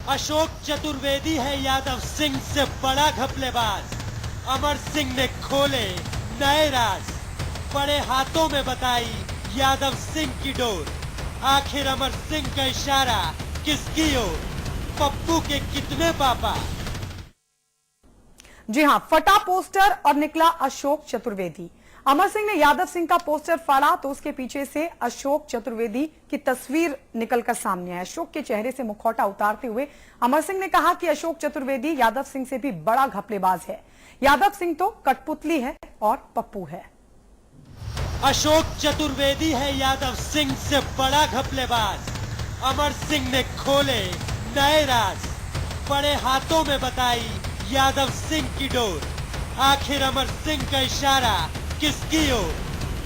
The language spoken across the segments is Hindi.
अशोक चतुर्वेदी है यादव सिंह से बड़ा घपलेबाज। अमर सिंह ने खोले नए राज, बड़े हाथों में बताई यादव सिंह की डोर। आखिर अमर सिंह का इशारा किसकी ओर, पप्पू के कितने पापा। जी हां, फटा पोस्टर और निकला अशोक चतुर्वेदी। अमर सिंह ने यादव सिंह का पोस्टर फाड़ा तो उसके पीछे से अशोक चतुर्वेदी की तस्वीर निकलकर सामने आई। अशोक के चेहरे से मुखौटा उतारते हुए अमर सिंह ने कहा कि अशोक चतुर्वेदी यादव सिंह से भी बड़ा घपलेबाज है। यादव सिंह तो कठपुतली है और पप्पू है। अशोक चतुर्वेदी है यादव सिंह से बड़ा घपलेबाज। अमर सिंह ने खोले नए राज, बड़े हाथों में बताई यादव सिंह की डोर। आखिर अमर सिंह का इशारा किसकी ओर,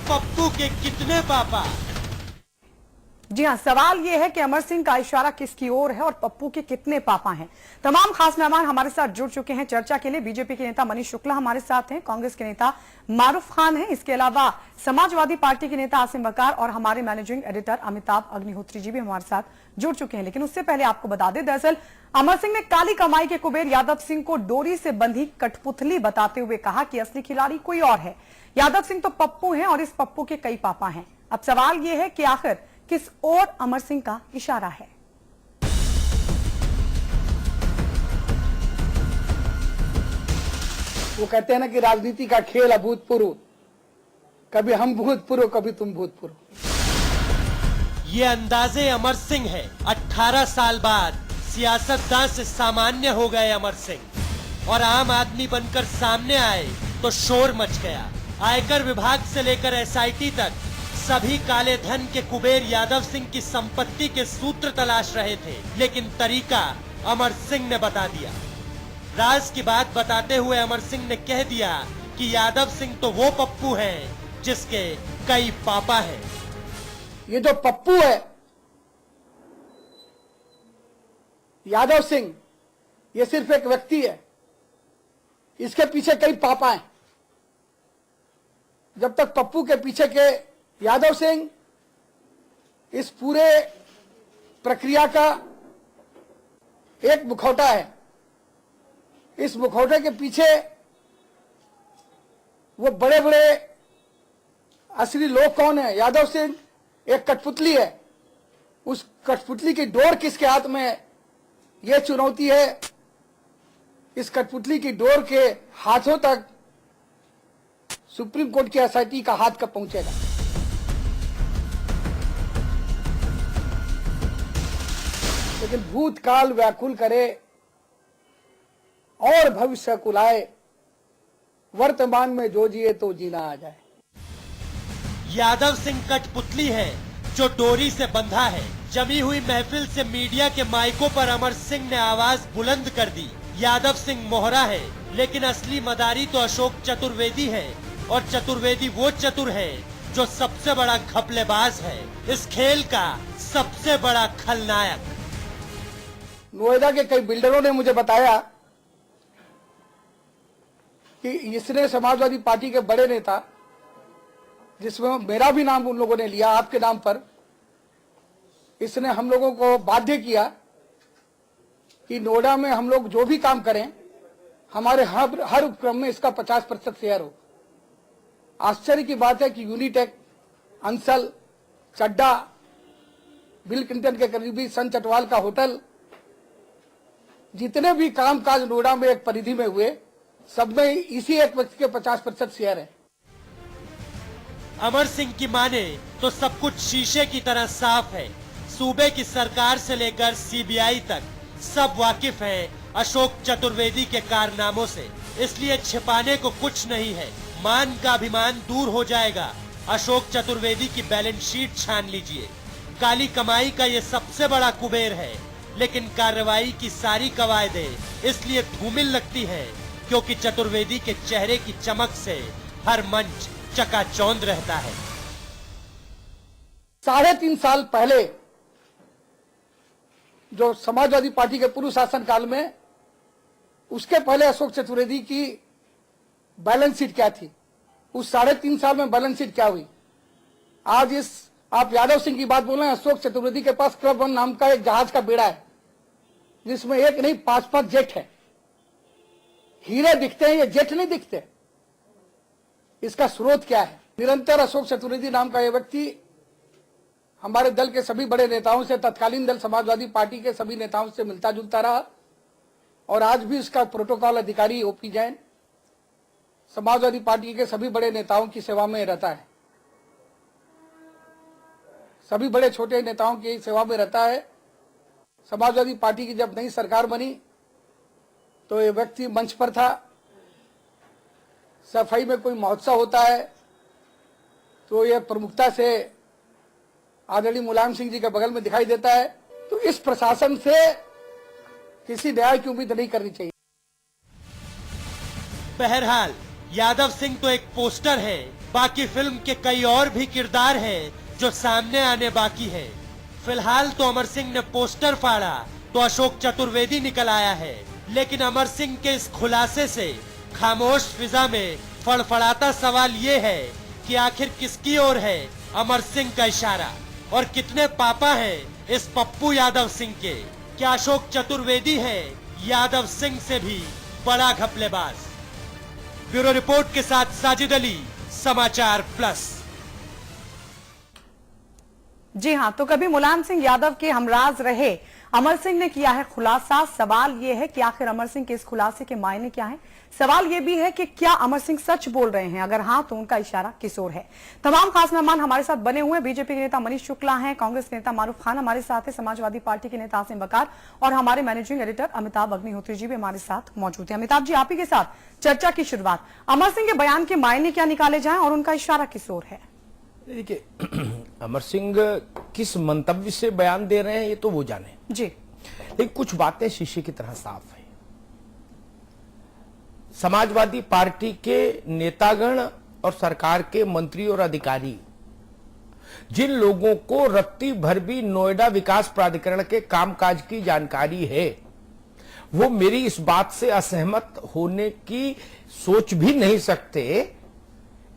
पप्पू के कितने पापा। जी हां, सवाल यह है कि अमर सिंह का इशारा किसकी ओर है और पप्पू के कितने पापा हैं। तमाम खास मेहमान हमारे साथ जुड़ चुके हैं चर्चा के लिए। बीजेपी के नेता मनीष शुक्ला हमारे साथ हैं, कांग्रेस के नेता मारूफ खान हैं, इसके अलावा समाजवादी पार्टी के नेता आसिम वकार और हमारे मैनेजिंग एडिटर अमिताभ अग्निहोत्री जी भी हमारे साथ जुड़ चुके हैं। लेकिन उससे पहले आपको बता दें, दरअसल अमर सिंह ने काली कमाई के कुबेर यादव सिंह को डोरी से बंधी कठपुतली बताते हुए कहा कि असली खिलाड़ी कोई और है। यादव सिंह तो पप्पू हैं और इस पप्पू के कई पापा हैं। अब सवाल यह है कि आखिर किस ओर अमर सिंह का इशारा है। वो कहते हैं ना कि राजनीति का खेल अभूतपूर्व, कभी हम भूतपूर्व कभी तुम भूतपूर्व। ये अंदाजे अमर सिंह है। 18 साल बाद सियासतदान से सामान्य हो गए अमर सिंह और आम आदमी बनकर सामने आए तो शोर मच गया। आयकर विभाग से लेकर एसआईटी तक सभी काले धन के कुबेर यादव सिंह की संपत्ति के सूत्र तलाश रहे थे, लेकिन तरीका अमर सिंह ने बता दिया। राज की बात बताते हुए अमर सिंह ने कह दिया कि यादव सिंह तो वो पप्पू हैं जिसके कई पापा हैं। ये जो पप्पू है यादव सिंह, ये सिर्फ एक व्यक्ति है, इसके पीछे कई पापा हैं। जब तक पप्पू के पीछे के यादव सिंह इस पूरे प्रक्रिया का एक मुखौटा है, इस मुखौटे के पीछे वो बड़े बड़े असली लोग कौन है। यादव सिंह एक कठपुतली है, उस कठपुतली की डोर किसके हाथ में है, यह चुनौती है। इस कठपुतली की डोर के हाथों तक सुप्रीम कोर्ट की एसआईटी का हाथ कब पहुंचेगा। लेकिन भूतकाल व्याकुल करे और भविष्य कुलाए, वर्तमान में जो जिए तो जीना आ जाए। यादव सिंह कठपुतली है जो डोरी से बंधा है। जमी हुई महफिल से मीडिया के माइकों पर अमर सिंह ने आवाज बुलंद कर दी। यादव सिंह मोहरा है, लेकिन असली मदारी तो अशोक चतुर्वेदी है और चतुर्वेदी वो चतुर है जो सबसे बड़ा घपलेबाज है, इस खेल का सबसे बड़ा खलनायक। नोएडा के कई बिल्डरों ने मुझे बताया कि इसने समाजवादी पार्टी के बड़े नेता, जिसमें मेरा भी नाम उन लोगों ने लिया आपके नाम पर, इसने हम लोगों को बाध्य किया कि नोएडा में हम लोग जो भी काम करें हमारे हर उपक्रम में इसका 50% शेयर हो। आश्चर्य की बात है कि यूनिटेक, अंसल, चड्डा, बिल क्लिंटन के करीबी सन चटवाल का होटल, जितने भी कामकाज नोएडा में एक परिधि में हुए, सब में इसी एक व्यक्ति के 50% शेयर है। अमर सिंह की माने तो सब कुछ शीशे की तरह साफ है। सूबे की सरकार से लेकर सीबीआई तक सब वाकिफ हैं अशोक चतुर्वेदी के कारनामों से, इसलिए छिपाने को कुछ नहीं है। मान का अभिमान दूर हो जाएगा। अशोक चतुर्वेदी की बैलेंस शीट छान लीजिए। काली कमाई का ये सबसे बड़ा कुबेर है, लेकिन कार्रवाई की सारी कवायदें इसलिए धूमिल लगती हैं क्योंकि चतुर्वेदी के चेहरे की चमक से हर मंच चकाचौंध रहता है। 3.5 साल पहले जो समाजवादी पार्टी के पूर्व शासन काल में, उसके पहले अशोक चतुर्वेदी की बैलेंस शीट क्या थी, उस 3.5 साल में बैलेंस शीट क्या हुई। आज आप यादव सिंह की बात बोल रहे हैं, अशोक चतुर्वेदी के पास क्लब 1 नाम का एक जहाज का बेड़ा है। जिसमें एक नहीं 5-5 जेट है। हीरे दिखते हैं, ये जेट नहीं दिखते। इसका स्रोत क्या है? निरंतर अशोक चतुर्वेदी नाम का यह व्यक्ति हमारे दल के सभी बड़े नेताओं से, तत्कालीन दल समाजवादी पार्टी के सभी नेताओं से मिलता जुलता रहा और आज भी इसका प्रोटोकॉल अधिकारी ओपी जैन समाजवादी पार्टी के सभी बड़े नेताओं की सेवा में रहता है, सभी बड़े छोटे नेताओं की सेवा में रहता है। समाजवादी पार्टी की जब नई सरकार बनी तो ये व्यक्ति मंच पर था। सफाई में कोई महोत्सव होता है तो ये प्रमुखता से आदरणीय मुलायम सिंह जी के बगल में दिखाई देता है। तो इस प्रशासन से किसी न्याय की उम्मीद नहीं करनी चाहिए। बहरहाल यादव सिंह तो एक पोस्टर है, बाकी फिल्म के कई और भी किरदार हैं जो सामने आने बाकी है। फिलहाल तो अमर सिंह ने पोस्टर फाड़ा तो अशोक चतुर्वेदी निकल आया है, लेकिन अमर सिंह के इस खुलासे से खामोश फिजा में फड़फड़ाता सवाल ये है कि आखिर किसकी ओर है अमर सिंह का इशारा और कितने पापा हैं इस पप्पू यादव सिंह के। क्या अशोक चतुर्वेदी है यादव सिंह से भी बड़ा घपलेबाज? ब्यूरो रिपोर्ट के साथ साजिद अली, समाचार प्लस। जी हां, तो कभी मुलायम सिंह यादव के हमराज रहे अमर सिंह ने किया है खुलासा। सवाल यह है कि आखिर अमर सिंह के इस खुलासे के मायने क्या हैं? सवाल यह भी है कि क्या अमर सिंह सच बोल रहे हैं? अगर हां तो उनका इशारा किस ओर है? तमाम खास मेहमान हमारे साथ बने हुए हैं। बीजेपी के नेता मनीष शुक्ला हैं, कांग्रेस के नेता मारूफ खान हमारे साथ है, समाजवादी पार्टी के नेता आसिम बकार और हमारे मैनेजिंग एडिटर अमिताभ अग्निहोत्री जी भी हमारे साथ मौजूद है। अमिताभ जी, आप ही के साथ चर्चा की शुरुआत। अमर सिंह के बयान के मायने क्या निकाले जाए और उनका इशारा किस ओर है? देखिए, अमर सिंह किस मंतव्य से बयान दे रहे हैं ये तो वो जाने जी, लेकिन कुछ बातें शीशे की तरह साफ है। समाजवादी पार्टी के नेतागण और सरकार के मंत्री और अधिकारी जिन लोगों को रत्ती भर भी नोएडा विकास प्राधिकरण के कामकाज की जानकारी है, वो मेरी इस बात से असहमत होने की सोच भी नहीं सकते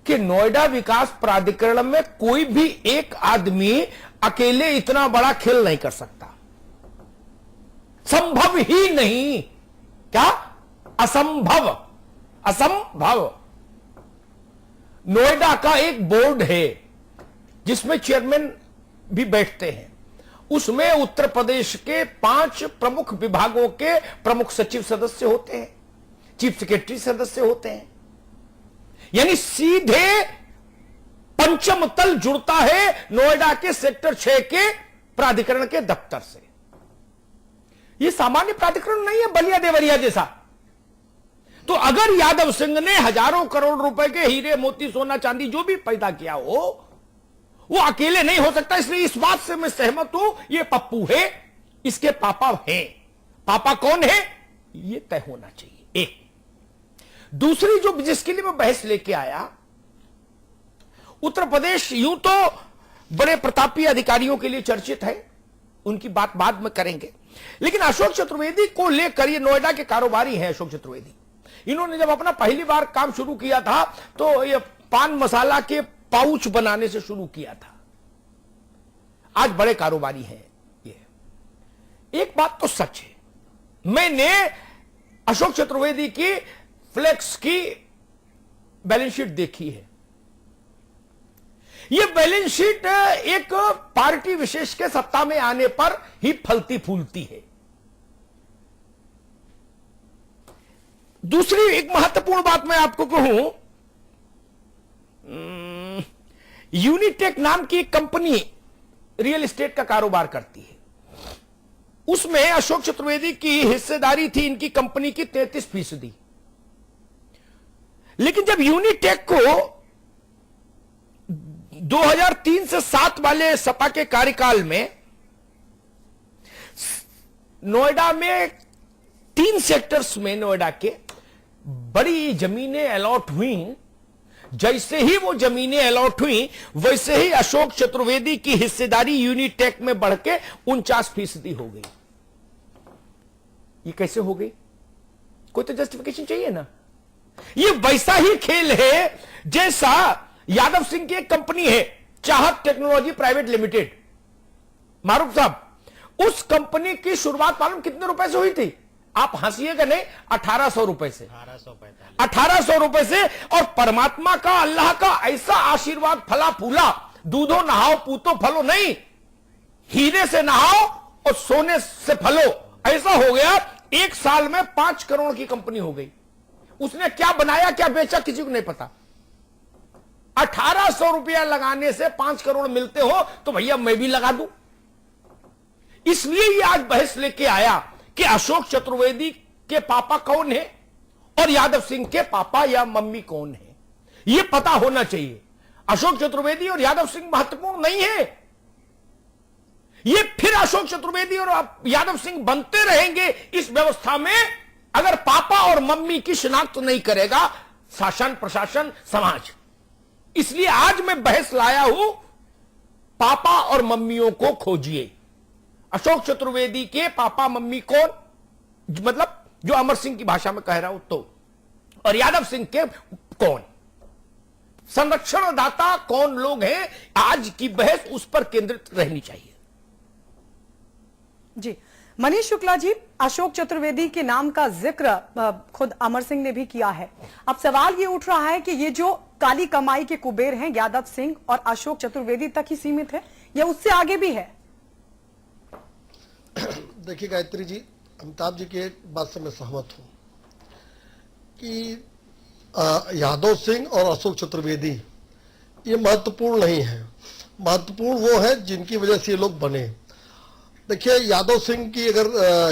कि नोएडा विकास प्राधिकरण में कोई भी एक आदमी अकेले इतना बड़ा खेल नहीं कर सकता। संभव ही नहीं। क्या? असंभव। असंभव। नोएडा का एक बोर्ड है जिसमें चेयरमैन भी बैठते हैं। उसमें उत्तर प्रदेश के 5 प्रमुख विभागों के प्रमुख सचिव सदस्य होते हैं, चीफ सेक्रेटरी सदस्य होते हैं। यानी सीधे पंचम तल जुड़ता है नोएडा के सेक्टर 6 के प्राधिकरण के दफ्तर से। यह सामान्य प्राधिकरण नहीं है बलिया देवरिया जैसा। तो अगर यादव सिंह ने हजारों करोड़ रुपए के हीरे मोती सोना चांदी जो भी पैदा किया हो, वो अकेले नहीं हो सकता। इसलिए इस बात से मैं सहमत हूं, ये पप्पू है, इसके पापा हैं। पापा कौन है ये तय होना चाहिए। एक दूसरी जो जिसके लिए मैं बहस लेके आया, उत्तर प्रदेश यूं तो बड़े प्रतापी अधिकारियों के लिए चर्चित है, उनकी बात बाद में करेंगे, लेकिन अशोक चतुर्वेदी को लेकर, ये नोएडा के कारोबारी हैं अशोक चतुर्वेदी। इन्होंने जब अपना पहली बार काम शुरू किया था तो ये पान मसाला के पाउच बनाने से शुरू किया था। आज बड़े कारोबारी हैं ये। एक बात तो सच है, मैंने अशोक चतुर्वेदी की फ्लेक्स की बैलेंस शीट देखी है। यह बैलेंस शीट एक पार्टी विशेष के सत्ता में आने पर ही फलती फूलती है। दूसरी एक महत्वपूर्ण बात मैं आपको कहूं, यूनिटेक नाम की एक कंपनी रियल एस्टेट का कारोबार करती है। उसमें अशोक चतुर्वेदी की हिस्सेदारी थी इनकी कंपनी की 33%। लेकिन जब यूनिटेक को 2003 से 7 वाले सपा के कार्यकाल में नोएडा में 3 सेक्टर्स में नोएडा के बड़ी जमीनें अलॉट हुई, जैसे ही वो जमीनें अलॉट हुई वैसे ही अशोक चतुर्वेदी की हिस्सेदारी यूनिटेक में बढ़ के 49% हो गई। ये कैसे हो गई? कोई तो जस्टिफिकेशन चाहिए ना। ये वैसा ही खेल है जैसा यादव सिंह की एक कंपनी है, चाहत टेक्नोलॉजी प्राइवेट लिमिटेड, मारूफ साहब, उस कंपनी की शुरुआत मालूम कितने रुपए से हुई थी? आप हंसिएगा नहीं, 1800 रुपए से, 1800 रुपए से। और परमात्मा का, अल्लाह का ऐसा आशीर्वाद फला फूला, दूधो नहाओ पूतो फलो नहीं, हीरे से नहाओ और सोने से फलो, ऐसा हो गया। 1 साल में 5 करोड़ की कंपनी हो गई। उसने क्या बनाया, क्या बेचा, किसी को नहीं पता। 1800 रुपया लगाने से 5 करोड़ मिलते हो तो भैया मैं भी लगा दूं। इसलिए ये आज बहस लेके आया कि अशोक चतुर्वेदी के पापा कौन है और यादव सिंह के पापा या मम्मी कौन है, यह पता होना चाहिए। अशोक चतुर्वेदी और यादव सिंह महत्वपूर्ण नहीं है, ये फिर अशोक चतुर्वेदी और यादव सिंह बनते रहेंगे इस व्यवस्था में अगर पापा और मम्मी की शिनाख्त नहीं करेगा शासन, प्रशासन, समाज। इसलिए आज मैं बहस लाया हूं, पापा और मम्मियों को खोजिए। अशोक चतुर्वेदी के पापा मम्मी कौन, मतलब जो अमर सिंह की भाषा में कह रहा हूं तो, और यादव सिंह के कौन, संरक्षणदाता कौन लोग हैं, आज की बहस उस पर केंद्रित रहनी चाहिए। जी मनीष शुक्ला जी, अशोक चतुर्वेदी के नाम का जिक्र खुद अमर सिंह ने भी किया है। अब सवाल ये उठ रहा है कि ये जो काली कमाई के कुबेर हैं यादव सिंह और अशोक चतुर्वेदी तक ही सीमित है या उससे आगे भी है? देखिए गायत्री जी, अमिताभ जी की एक बात से मैं सहमत हूं कि यादव सिंह और अशोक चतुर्वेदी ये महत्वपूर्ण नहीं है। महत्वपूर्ण वो है जिनकी वजह से ये लोग बने। देखिए, यादव सिंह की अगर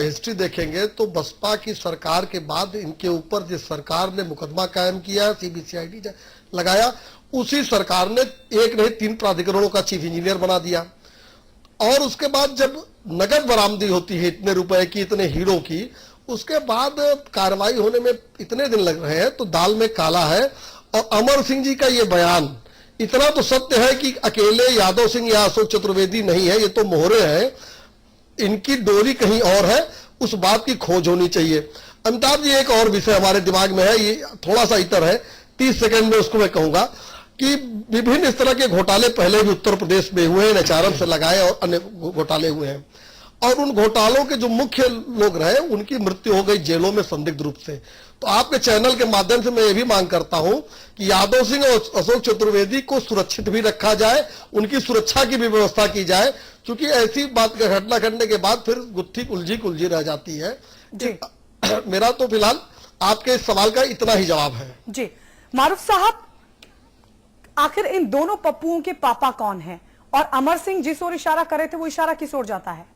हिस्ट्री देखेंगे तो बसपा की सरकार के बाद इनके ऊपर जिस सरकार ने मुकदमा कायम किया, सीबीसीआईडी लगाया, उसी सरकार ने 1 नहीं 3 प्राधिकरणों का चीफ इंजीनियर बना दिया। और उसके बाद जब नगद बरामदी होती है इतने रुपए की, इतने हीरो की, उसके बाद कार्रवाई होने में इतने दिन लग रहे हैं, तो दाल में काला है। और अमर सिंह जी का ये बयान इतना तो सत्य है कि अकेले यादव सिंह या अशोक चतुर्वेदी नहीं है, ये तो मोहरे हैं, इनकी डोरी कहीं और है, उस बात की खोज होनी चाहिए। अमिताभ जी, एक और विषय हमारे दिमाग में है, ये थोड़ा सा इतर है, 30 सेकंड में उसको मैं कहूंगा कि विभिन्न इस तरह के घोटाले पहले भी उत्तर प्रदेश में हुए हैं, एचआरएम से लगाए और अन्य घोटाले हुए हैं। और उन घोटालों के जो मुख्य लोग रहे उनकी मृत्यु हो गई जेलों में संदिग्ध रूप से। तो आपके चैनल के माध्यम से मैं ये भी मांग करता हूं कि यादव सिंह और अशोक चतुर्वेदी को सुरक्षित भी रखा जाए, उनकी सुरक्षा की भी व्यवस्था की जाए, क्योंकि ऐसी बात का घटना घटने के बाद फिर गुत्थी उलझी रह जाती है। मेरा तो फिलहाल आपके इस सवाल का इतना ही जवाब है। जी मारूफ साहब, आखिर इन दोनों पप्पुओं के पापा कौन हैं और अमर सिंह जिस ओर इशारा कर रहे थे वो इशारा किस ओर जाता है?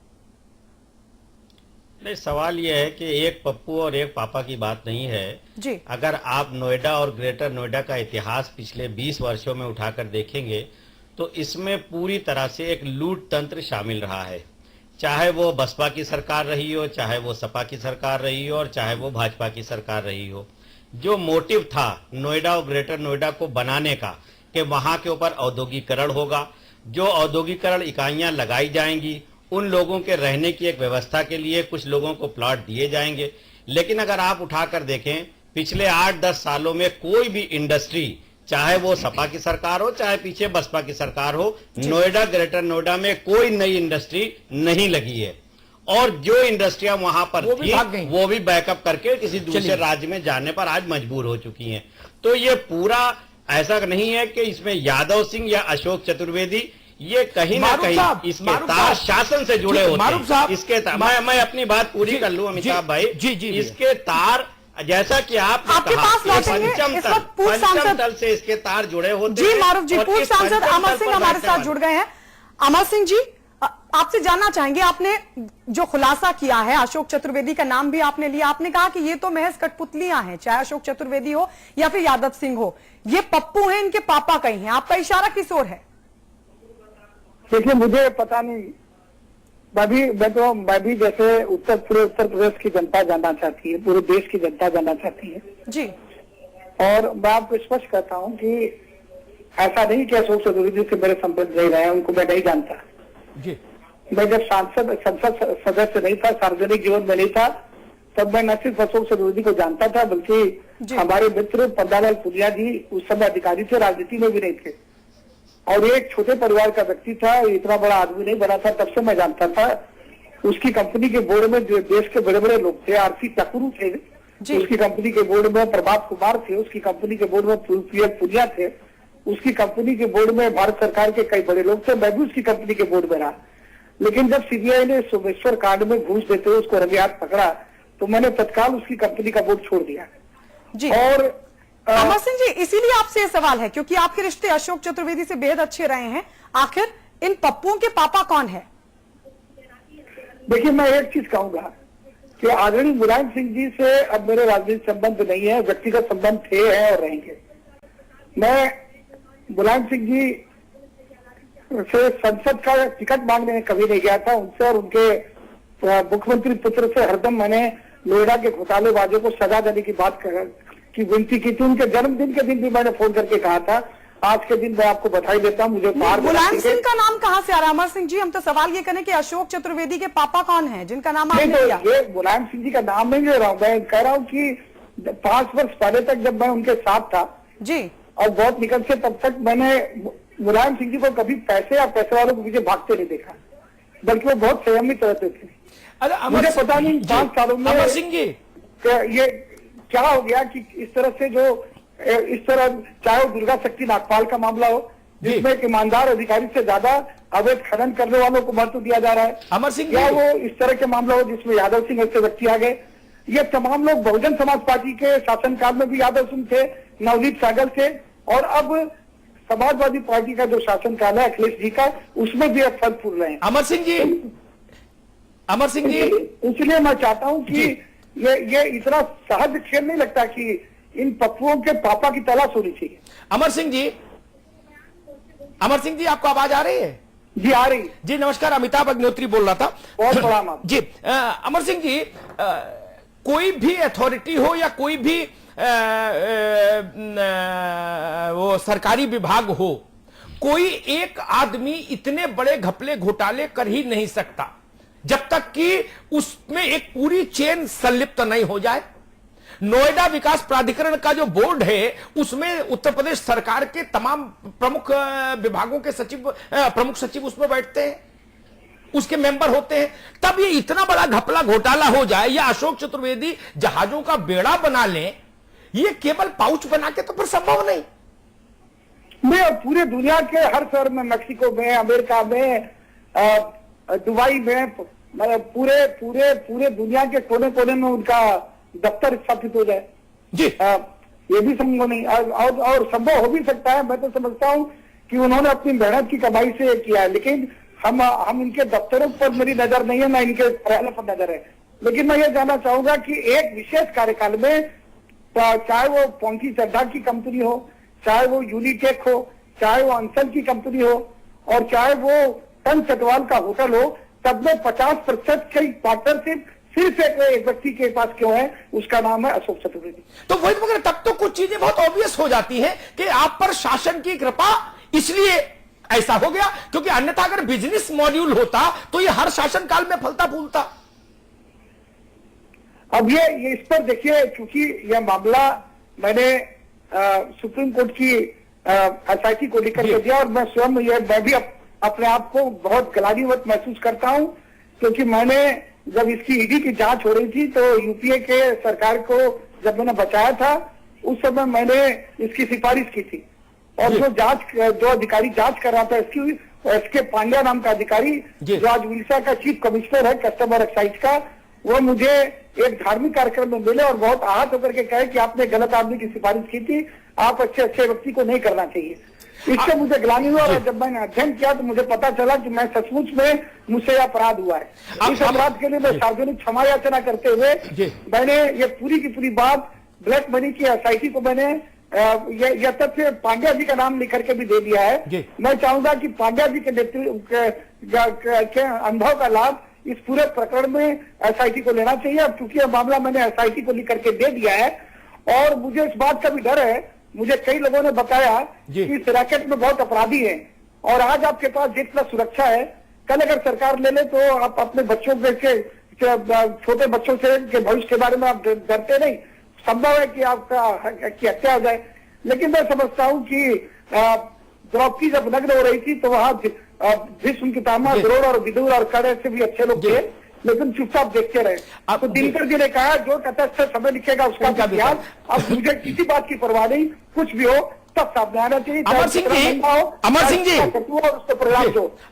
नहीं, सवाल यह है कि एक पप्पू और एक पापा की बात नहीं है जी। अगर आप नोएडा और ग्रेटर नोएडा का इतिहास पिछले 20 वर्षों में उठाकर देखेंगे तो इसमें पूरी तरह से एक लूट तंत्र शामिल रहा है। चाहे वो बसपा की सरकार रही हो, चाहे वो सपा की सरकार रही हो और चाहे वो भाजपा की सरकार रही हो। जो मोटिव था नोएडा और ग्रेटर नोएडा को बनाने का कि वहां के ऊपर औद्योगिकरण होगा, जो औद्योगिकरण इकाइयां लगाई जाएंगी उन लोगों के रहने की एक व्यवस्था के लिए कुछ लोगों को प्लॉट दिए जाएंगे। लेकिन अगर आप उठाकर देखें पिछले 8-10 सालों में कोई भी इंडस्ट्री, चाहे वो सपा की सरकार हो चाहे पीछे बसपा की सरकार हो, नोएडा ग्रेटर नोएडा में कोई नई इंडस्ट्री नहीं लगी है। और जो इंडस्ट्रियां वहां पर थी वो भी बैकअप करके किसी दूसरे राज्य में जाने पर आज मजबूर हो चुकी हैं। तो ये पूरा ऐसा नहीं है कि इसमें यादव सिंह या अशोक चतुर्वेदी, ये कहीं ना कहीं इसके तार शासन से जुड़े होते हैं। इसके मैं अपनी बात पूरी कर लूं अमिताभ भाई। इसके तार, जैसा कि आपके पास पंचम तल से इसके तार जुड़े होते हैं। जी मारूफ जी, पूर्व सांसद अमर सिंह हमारे साथ जुड़ गए हैं। अमर सिंह जी, आपसे जानना चाहेंगे, आपने जो खुलासा किया है, अशोक चतुर्वेदी का नाम भी आपने लिया, आपने कहा कि ये तो महज कठपुतलियां हैं, चाहे अशोक चतुर्वेदी हो या फिर यादव सिंह हो, ये पप्पू हैं, इनके पापा कहीं हैं। आपका इशारा किस ओर है? देखिए, मुझे पता नहीं, मैं भी जैसे उत्तर प्रदेश की जनता जानना चाहती है, पूरे देश की जनता जानना चाहती है जी। और मैं आपको स्पष्ट कहता हूं कि ऐसा नहीं कि अशोक चतुर्वेदी से मेरे संबंध नहीं रहे हैं, उनको मैं नहीं जानता जी। मैं जब संसद सदस्य नहीं था, सार्वजनिक जीवन में नहीं था, तब मैं न सिर्फ अशोक चतुर्वेदी को जानता था बल्कि हमारे मित्र पंडालाल पुनिया जी उस समय अधिकारी थे, राजनीति में भी नहीं थे और एक छोटे परिवार का व्यक्ति था, इतना बड़ा आदमी नहीं बना था, तब से मैं जानता था। उसकी कंपनी के बोर्ड में जो देश के बड़े बड़े लोग थे, आरसी चक्रू थे, जी। उसकी कंपनी के बोर्ड में प्रभात कुमार थे, उसकी कंपनी के बोर्ड में पीएल पुनिया थे, उसकी कंपनी के बोर्ड में भारत सरकार के कई बड़े लोग थे, मैं भी उसकी कंपनी के बोर्ड में रहा। लेकिन जब सीबीआई ने सोमेश्वर कांड में घूस देते हुए उसको रंगे हाथ पकड़ा तो मैंने तत्काल उसकी कंपनी का बोर्ड छोड़ दिया। जी और अमर सिंह जी, इसीलिए आपसे ये सवाल है क्योंकि आपके रिश्ते अशोक चतुर्वेदी से बेहद अच्छे रहे हैं। आखिर इन पप्पुओं के पापा कौन है? देखिए, मैं एक चीज कहूंगा कि आदरणीय मुलायम सिंह जी से अब मेरे राजनीतिक संबंध नहीं है, व्यक्तिगत संबंध थे, हैं और रहेंगे। मैं मुलायम सिंह जी से संसद का टिकट मांगने कभी नहीं गया था। उनसे और उनके मुख्यमंत्री पुत्र से हरदम मैंने नोएडा के घोटालेबाजों को सजा देने की बात की विनती की थी। उनके जन्मदिन के दिन भी मैंने फोन करके कहा था, आज के दिन मैं आपको बधाई देता हूं, मुझे मुलायम सिंह का नाम कहां से आ रहा है? अमर सिंह जी, हम तो सवाल ये करें कि अशोक चतुर्वेदी के पापा कौन हैं जिनका नाम आपने लिया? ये मुलायम सिंह जी का नाम नहीं ले रहा हूं, मैं कह रहा हूं कि 5 वर्ष पहले तक जब मैं उनके साथ था जी, और बहुत निकट से, तब तक मैंने मुलायम सिंह जी को कभी पैसे या पैसे वालों को पीछे भागते नहीं देखा, बल्कि वो बहुत संयमित रहते थे। मुझे पता नहीं 5 सालों में अमर सिंह जी ये क्या हो गया कि इस तरह से जो इस तरह, चाहे वो दुर्गा शक्ति नागपाल का मामला हो जिसमें एक ईमानदार अधिकारी से ज्यादा अवैध खनन करने वालों को महत्व दिया जा रहा है, अमर सिंह या जी, वो इस तरह के मामला हो जिसमें यादव सिंह ऐसे व्यक्ति आ गए। ये तमाम लोग बहुजन समाज पार्टी के शासनकाल में भी यादव सिंह थे, नवनीत सहगल थे, और अब समाजवादी पार्टी का जो शासनकाल है अखिलेश जी का, उसमें भी अब फल फूल रहे हैं। अमर सिंह जी, अमर सिंह जी, इसलिए मैं चाहता हूं कि ये इतना सहज खेल नहीं लगता कि इन पप्पुओं के पापा की तलाश होनी चाहिए। अमर सिंह जी, अमर सिंह जी, आपको आवाज आ रही है? जी आ रही। जी नमस्कार, अमिताभ अग्निहोत्री बोल रहा था। बहुत प्रणाम आप। जी अमर सिंह जी, कोई भी अथॉरिटी हो या कोई भी वो सरकारी विभाग हो, कोई एक आदमी इतने बड़े घपले घोटाले कर ही नहीं सकता जब तक कि उसमें एक पूरी चेन संलिप्त नहीं हो जाए। नोएडा विकास प्राधिकरण का जो बोर्ड है उसमें उत्तर प्रदेश सरकार के तमाम प्रमुख विभागों के सचिव, प्रमुख सचिव उसमें बैठते हैं, उसके मेंबर होते हैं। तब ये इतना बड़ा घपला घोटाला हो जाए या अशोक चतुर्वेदी जहाजों का बेड़ा बना लें, ये केवल पाउच बना के तो फिर संभव नहीं। मैं पूरे दुनिया के हर शहर में, मैक्सिको में, अमेरिका में, दुबई में, पूरे पूरे पूरे दुनिया के कोने कोने में उनका दफ्तर स्थापित हो जाए जी, ये भी संभव नहीं, और संभव हो भी सकता है। मैं तो समझता हूँ कि उन्होंने अपनी मेहनत की कमाई से किया है, लेकिन हम इनके दफ्तरों पर मेरी नजर नहीं है, ना इनके कार्यालय पर नजर है। लेकिन मैं ये जानना चाहूंगा कि एक विशेष कार्यकाल में, चाहे वो पोंकी चड्ढा की कंपनी हो, चाहे वो यूनिटेक हो, चाहे वो अंसल की कंपनी हो, और चाहे वो टन चटवाल का होटल हो, तब में 50% की पार्टनरशिप सिर्फ एक व्यक्ति के पास क्यों है? उसका नाम है अशोक चतुर्वेदी। तो वही मगर तब तो कुछ चीजें बहुत ऑब्वियस हो जाती हैं कि आप पर शासन की कृपा इसलिए ऐसा हो गया, क्योंकि अन्यथा अगर बिजनेस मॉड्यूल होता तो ये हर शासन काल में फलता फूलता। अब ये इस पर देखिए, क्योंकि यह मामला मैंने सुप्रीम कोर्ट की एसआईटी को लेकर के दिया, और मैं स्वयं मैं भी अपने आप को बहुत ग्लानिवत महसूस करता हूं, क्योंकि मैंने जब इसकी ईडी की जांच हो रही थी तो यूपीए के सरकार को जब मैंने बचाया था, उस समय मैंने इसकी सिफारिश की थी, और जो अधिकारी जांच कर रहा था इसकी, एसके पांड्या नाम का अधिकारी, जो आज उड़ीसा का चीफ कमिश्नर है कस्टमर एक्साइज का, वो मुझे एक धार्मिक कार्यक्रम में मिले और बहुत आहत होकर के कहे कि आपने गलत आदमी की सिफारिश की थी, आप अच्छे व्यक्ति को नहीं करना चाहिए। इससे मुझे ग्लानि हुआ, और जब मैंने अध्ययन किया तो मुझे पता चला कि मैं सचमुच में मुझसे अपराध हुआ है। इस अपराध के लिए मैं सार्वजनिक क्षमा याचना करते हुए मैंने ये पूरी की पूरी बात ब्लैक मनी की एसआईटी को मैंने यह तथ्य पांड्या जी का नाम लिख करके भी दे दिया है। मैं चाहूंगा कि पांड्या जी के नेतृत्व के अनुभव का लाभ इस पूरे प्रकरण में एसआईटी को लेना चाहिए। अब चूंकि यह मामला मैंने एसआईटी को लिख करके दे दिया है, और मुझे इस बात का भी डर है, मुझे कई लोगों ने बताया कि इस रैकेट में बहुत अपराधी हैं, और आज आपके पास जितना सुरक्षा है, कल अगर सरकार ले ले तो आप अपने बच्चों के छोटे बच्चों से के भविष्य के बारे में आप डरते नहीं। संभव है कि आपकी हत्या हो जाए, लेकिन मैं समझता हूं कि द्रौपदी जब नग्न हो रही थी तो वहां भीष्म पितामह, द्रोण और विदुर और कर्ण से भी अच्छे लोग थे, लेकिन चुपचाप देखते रहे। तो दिनकर जी ने कहा जो तटस्थ समय लिखेगा उसका भी ध्यान। अब मुझे किसी बात की परवाह नहीं, कुछ भी हो सब सामने आना चाहिए। अमर सिंह जी, अमर सिंह जी,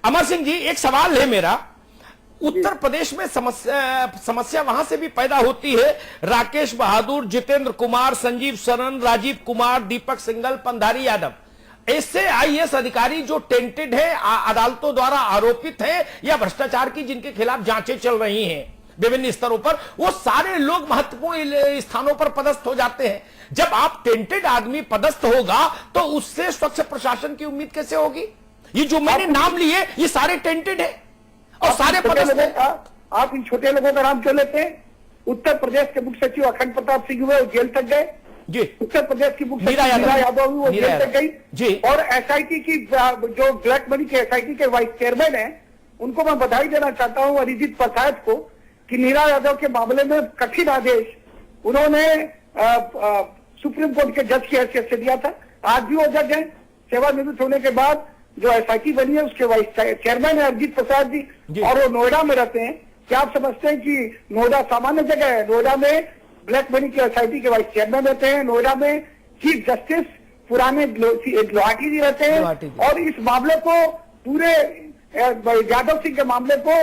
अमर सिंह जी, एक सवाल है मेरा। उत्तर प्रदेश में समस्या वहां से भी पैदा होती है। राकेश बहादुर, जितेंद्र कुमार, संजीव सरन, राजीव कुमार, दीपक सिंघल, पंधारी यादव, ऐसे आईएएस अधिकारी जो टेंटेड है, अदालतों द्वारा आरोपित है या भ्रष्टाचार की जिनके खिलाफ जांचें चल रही हैं विभिन्न स्तरों पर, वो सारे लोग महत्वपूर्ण स्थानों पर पदस्थ हो जाते हैं। जब आप टेंटेड आदमी पदस्थ होगा तो उससे स्वच्छ प्रशासन की उम्मीद कैसे होगी? ये जो मैंने नाम लिए ये सारे टेंटेड है और सारे पदस्थ हैं। आप इन छोटे लोगों का नाम क्यों लेते हैं? उत्तर प्रदेश के मुख्य सचिव अखंड प्रताप सिंह हुए, वो जेल तक गए जी। उत्तर प्रदेश की मुख्य सचिव नीरा यादव हुई, वो जेल तक गई जी। और एसआईटी की जो ब्लैक मनी के एसआईटी के वाइस चेयरमैन है, उनको मैं बधाई देना चाहता हूं अरिजीत प्रसाद को कि नीरा यादव के मामले में कठिन आदेश उन्होंने सुप्रीम कोर्ट के जज की हैसियत से दिया था। आज भी वो जज है, सेवानिवृत्त होने के बाद जो एसआईटी बनी है उसके वाइस चेयरमैन है अरिजीत प्रसाद जी, और वो नोएडा में रहते हैं। क्या आप समझते हैं कि नोएडा सामान्य जगह है? नोएडा में ब्लैक मनी के एसआईटी के वाइस चेयरमैन रहते हैं, नोएडा में चीफ जस्टिस पुराने गुवाहाटी जी रहते हैं, और इस मामले को पूरे यादव सिंह के मामले को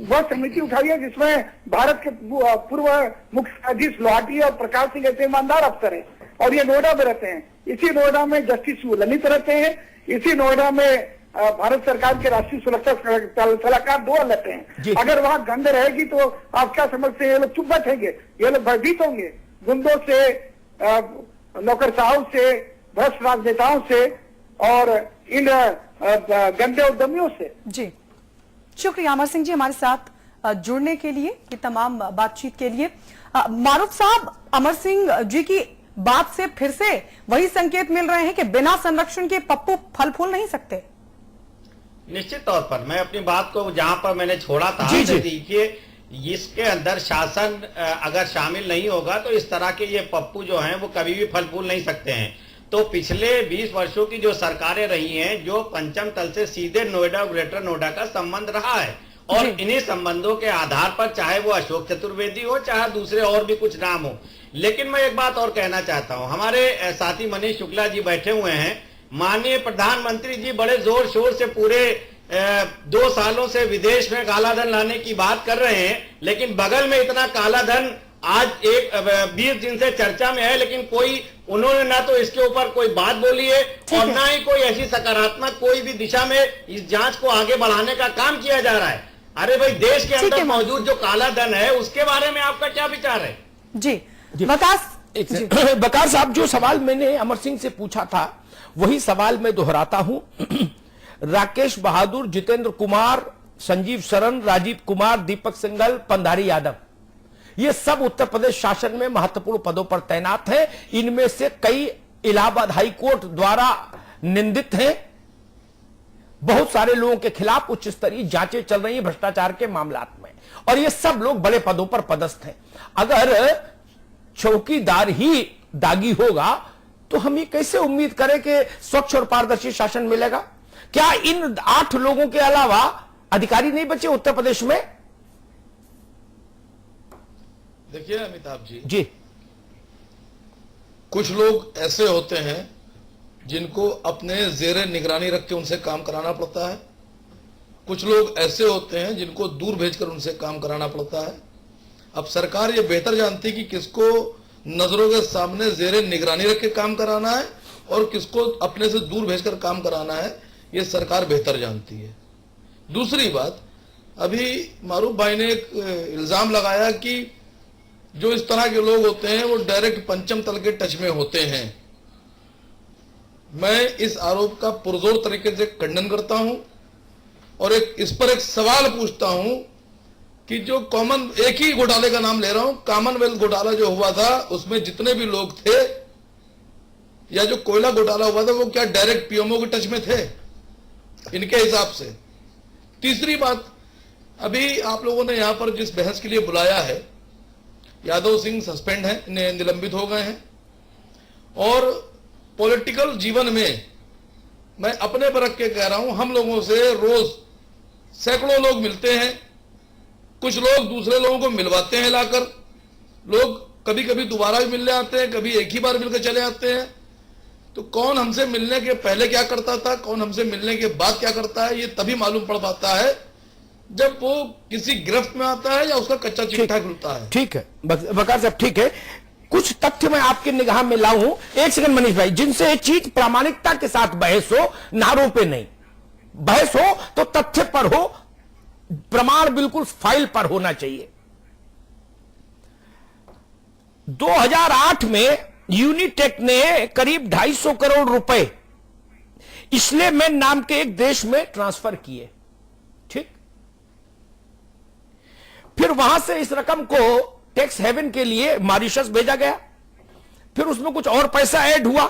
वह समिति उठाई है जिसमें भारत के पूर्व मुख्य न्यायाधीश लोहाटी और प्रकाश सिंह ऐसे ईमानदार अफसर हैं, और ये नोएडा में रहते हैं। इसी नोएडा में जस्टिस ललित रहते हैं, इसी नोएडा में भारत सरकार के राष्ट्रीय सुरक्षा सलाहकार 2 रहते हैं। अगर वहां गंध रहेगी तो आप क्या समझते हैं ये लोग चुप बैठेंगे? ये लोग भयभीत होंगे गुंडों से, नौकरशाहों से, भ्रष्ट राजनेताओं से और इन गंदे उद्यमियों से। जी, शुक्रिया अमर सिंह जी हमारे साथ जुड़ने के लिए, ये तमाम बातचीत के लिए। मारूफ साहब, अमर सिंह जी की बात से फिर से वही संकेत मिल रहे हैं कि बिना संरक्षण के पप्पू फल फूल नहीं सकते। निश्चित तौर पर मैं अपनी बात को जहां पर मैंने छोड़ा था, देखिए इसके अंदर शासन अगर शामिल नहीं होगा तो इस तरह के ये पप्पू जो हैं वो कभी भी फल फूल नहीं सकते हैं। तो पिछले 20 वर्षों की जो सरकारें रही हैं, जो पंचम तल से सीधे नोएडा ग्रेटर नोएडा का संबंध रहा है, और इन्हीं संबंधों के आधार पर चाहे वो अशोक चतुर्वेदी हो चाहे दूसरे और भी कुछ नाम हो। लेकिन मैं एक बात और कहना चाहता हूं, हमारे साथी मनीष शुक्ला जी बैठे हुए हैं, माननीय प्रधानमंत्री जी बड़े जोर शोर से पूरे 2 सालों से विदेश में काला धन लाने की बात कर रहे हैं, लेकिन बगल में इतना काला धन आज 20 दिन से चर्चा में है, लेकिन कोई उन्होंने ना तो इसके ऊपर कोई बात बोली है और ना ही कोई ऐसी सकारात्मक कोई भी दिशा में इस जांच को आगे बढ़ाने का काम किया जा रहा है। अरे भाई, देश के अंदर मौजूद जो काला धन है उसके बारे में आपका क्या विचार है? जी, बकार साहब, जो सवाल मैंने अमर सिंह से पूछा था वही सवाल मैं दोहराता हूं। राकेश बहादुर, जितेंद्र कुमार, संजीव सरन, राजीव कुमार, दीपक सिंघल, पंधारी यादव, ये सब उत्तर प्रदेश शासन में महत्वपूर्ण पदों पर तैनात हैं। इनमें से कई इलाहाबाद हाई कोर्ट द्वारा निंदित हैं। बहुत सारे लोगों के खिलाफ उच्च स्तरीय जांचें चल रही हैं भ्रष्टाचार के मामलात में, और ये सब लोग बड़े पदों पर पदस्थ हैं। अगर चौकीदार ही दागी होगा तो हम ये कैसे उम्मीद करें कि स्वच्छ और पारदर्शी शासन मिलेगा? क्या इन 8 लोगों के अलावा अधिकारी नहीं बचे उत्तर प्रदेश में? देखिए अमिताभ जी, कुछ लोग ऐसे होते हैं जिनको अपने जेरे निगरानी रख के उनसे काम कराना पड़ता है, कुछ लोग ऐसे होते हैं जिनको दूर भेजकर उनसे काम कराना पड़ता है। अब सरकार ये बेहतर जानती है कि किसको नजरों के सामने जेरे निगरानी रख के काम कराना है और किसको अपने से दूर भेजकर काम कराना है, ये सरकार बेहतर जानती है। दूसरी बात, अभी मारूफ भाई ने एक इल्जाम लगाया कि जो इस तरह के लोग होते हैं वो डायरेक्ट पंचम तल के टच में होते हैं। मैं इस आरोप का पुरजोर तरीके से खंडन करता हूं और इस पर एक सवाल पूछता हूं कि जो एक ही घोटाले का नाम ले रहा हूं, कॉमनवेल्थ घोटाला जो हुआ था उसमें जितने भी लोग थे, या जो कोयला घोटाला हुआ था, वो क्या डायरेक्ट पीएमओ के टच में थे इनके हिसाब से? तीसरी बात, अभी आप लोगों ने यहां पर जिस बहस के लिए बुलाया है, यादव सिंह सस्पेंड है, निलंबित हो गए हैं, और पॉलिटिकल जीवन में मैं अपने पर रख के कह रहा हूं, हम लोगों से रोज सैकड़ों लोग मिलते हैं कुछ लोग दूसरे लोगों को मिलवाते हैं लाकर, लोग कभी कभी दोबारा भी मिलने आते हैं, कभी एक ही बार मिलकर चले आते हैं। तो कौन हमसे मिलने के पहले क्या करता था, कौन हमसे मिलने के बाद क्या करता है, ये तभी मालूम पड़ पाता है जब वो किसी गिरफ्त में आता है या उसका कच्चा चिट्ठा खुलता है। ठीक है वकार साहब, ठीक है, कुछ तथ्य मैं आपके निगाह में लाऊं। एक सेकंड मनीष भाई, जिनसे एक चीज प्रामाणिकता के साथ बहस हो, नारों पे नहीं बहस हो, तो तथ्य पर हो, प्रमाण बिल्कुल फाइल पर होना चाहिए। 2008 में यूनिटेक ने करीब 250 करोड़ रुपए इस्लेमेन नाम के एक देश में ट्रांसफर किए, ठीक। फिर वहां से इस रकम को टैक्स हेवन के लिए मॉरिशस भेजा गया, फिर उसमें कुछ और पैसा ऐड हुआ,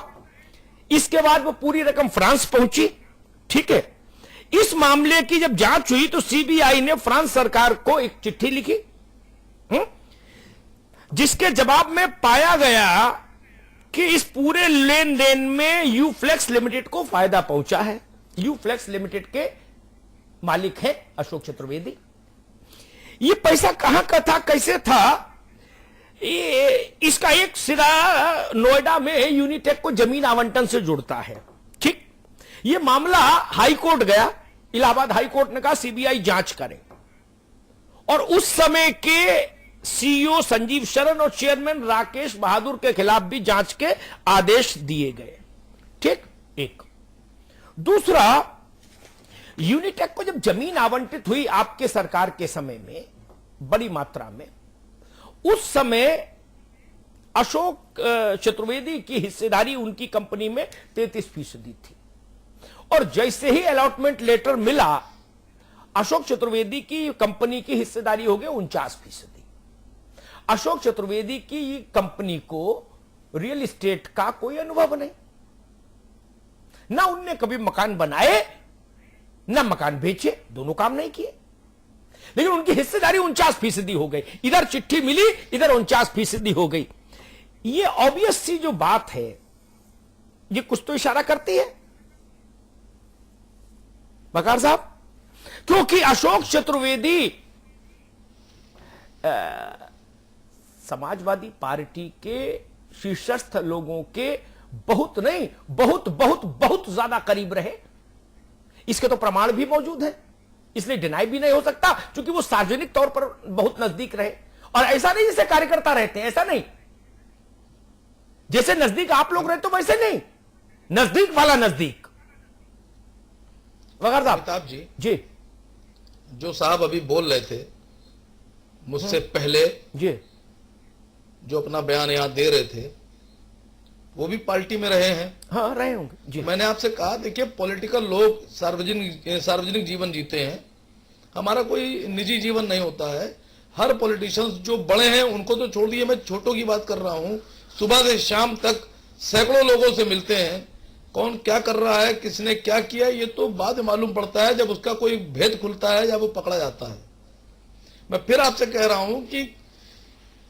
इसके बाद वो पूरी रकम फ्रांस पहुंची, ठीक है। इस मामले की जब जांच हुई तो सीबीआई ने फ्रांस सरकार को एक चिट्ठी लिखी, जिसके जवाब में पाया गया कि इस पूरे लेन देन में यूफ्लेक्स लिमिटेड को फायदा पहुंचा है। यूफ्लेक्स लिमिटेड के मालिक हैं अशोक चतुर्वेदी। ये पैसा कहां का था, कैसे था, इसका एक सिरा नोएडा में यूनिटेक को जमीन आवंटन से जुड़ता है, ठीक। ये मामला हाई कोर्ट गया, इलाहाबाद हाई कोर्ट ने कहा सीबीआई जांच करे, और उस समय के सीईओ संजीव शरण और चेयरमैन राकेश बहादुर के खिलाफ भी जांच के आदेश दिए गए, ठीक। एक दूसरा, यूनिटेक को जब जमीन आवंटित हुई आपके सरकार के समय में बड़ी मात्रा में, उस समय अशोक चतुर्वेदी की हिस्सेदारी उनकी कंपनी में 33% थी, और जैसे ही अलॉटमेंट लेटर मिला अशोक चतुर्वेदी की कंपनी की हिस्सेदारी हो गई 49%। अशोक चतुर्वेदी की कंपनी को रियल एस्टेट का कोई अनुभव नहीं, ना उनने कभी मकान बनाए ना मकान बेचे, दोनों काम नहीं किए, लेकिन उनकी हिस्सेदारी 49% हो गई। इधर चिट्ठी मिली, इधर 49% हो गई। ये ऑब्वियस सी जो बात है, ये कुछ तो इशारा करती है बकार साहब, क्योंकि अशोक चतुर्वेदी समाजवादी पार्टी के शीर्षस्थ लोगों के बहुत नहीं, बहुत बहुत बहुत ज्यादा करीब रहे। इसके तो प्रमाण भी मौजूद हैं, इसलिए डिनाई भी नहीं हो सकता, क्योंकि वो सार्वजनिक तौर पर बहुत नजदीक रहे। और ऐसा नहीं जैसे कार्यकर्ता रहते हैं, ऐसा नहीं, जैसे नजदीक आप लोग रहते हो वैसे नहीं, नजदीक वाला नजदीक। वकार साहब जी, जो साहब अभी बोल रहे थे मुझसे पहले, जी, जो अपना बयान यहां दे रहे थे, वो भी पार्टी में रहे हैं। हाँ, रहे होंगे जी। मैंने आपसे कहा, देखिए पॉलिटिकल लोग सार्वजनिक जीवन जीते हैं, हमारा कोई निजी जीवन नहीं होता है। हर पॉलिटिशियंस जो बड़े हैं उनको तो छोड़ दिए, मैं छोटों की बात कर रहा हूं। सुबह से शाम तक सैकड़ों लोगों से मिलते हैं, कौन क्या कर रहा है, किसने क्या किया, ये तो बाद में मालूम पड़ता है जब उसका कोई भेद खुलता है या वो पकड़ा जाता है। मैं फिर आपसे कह रहा हूं कि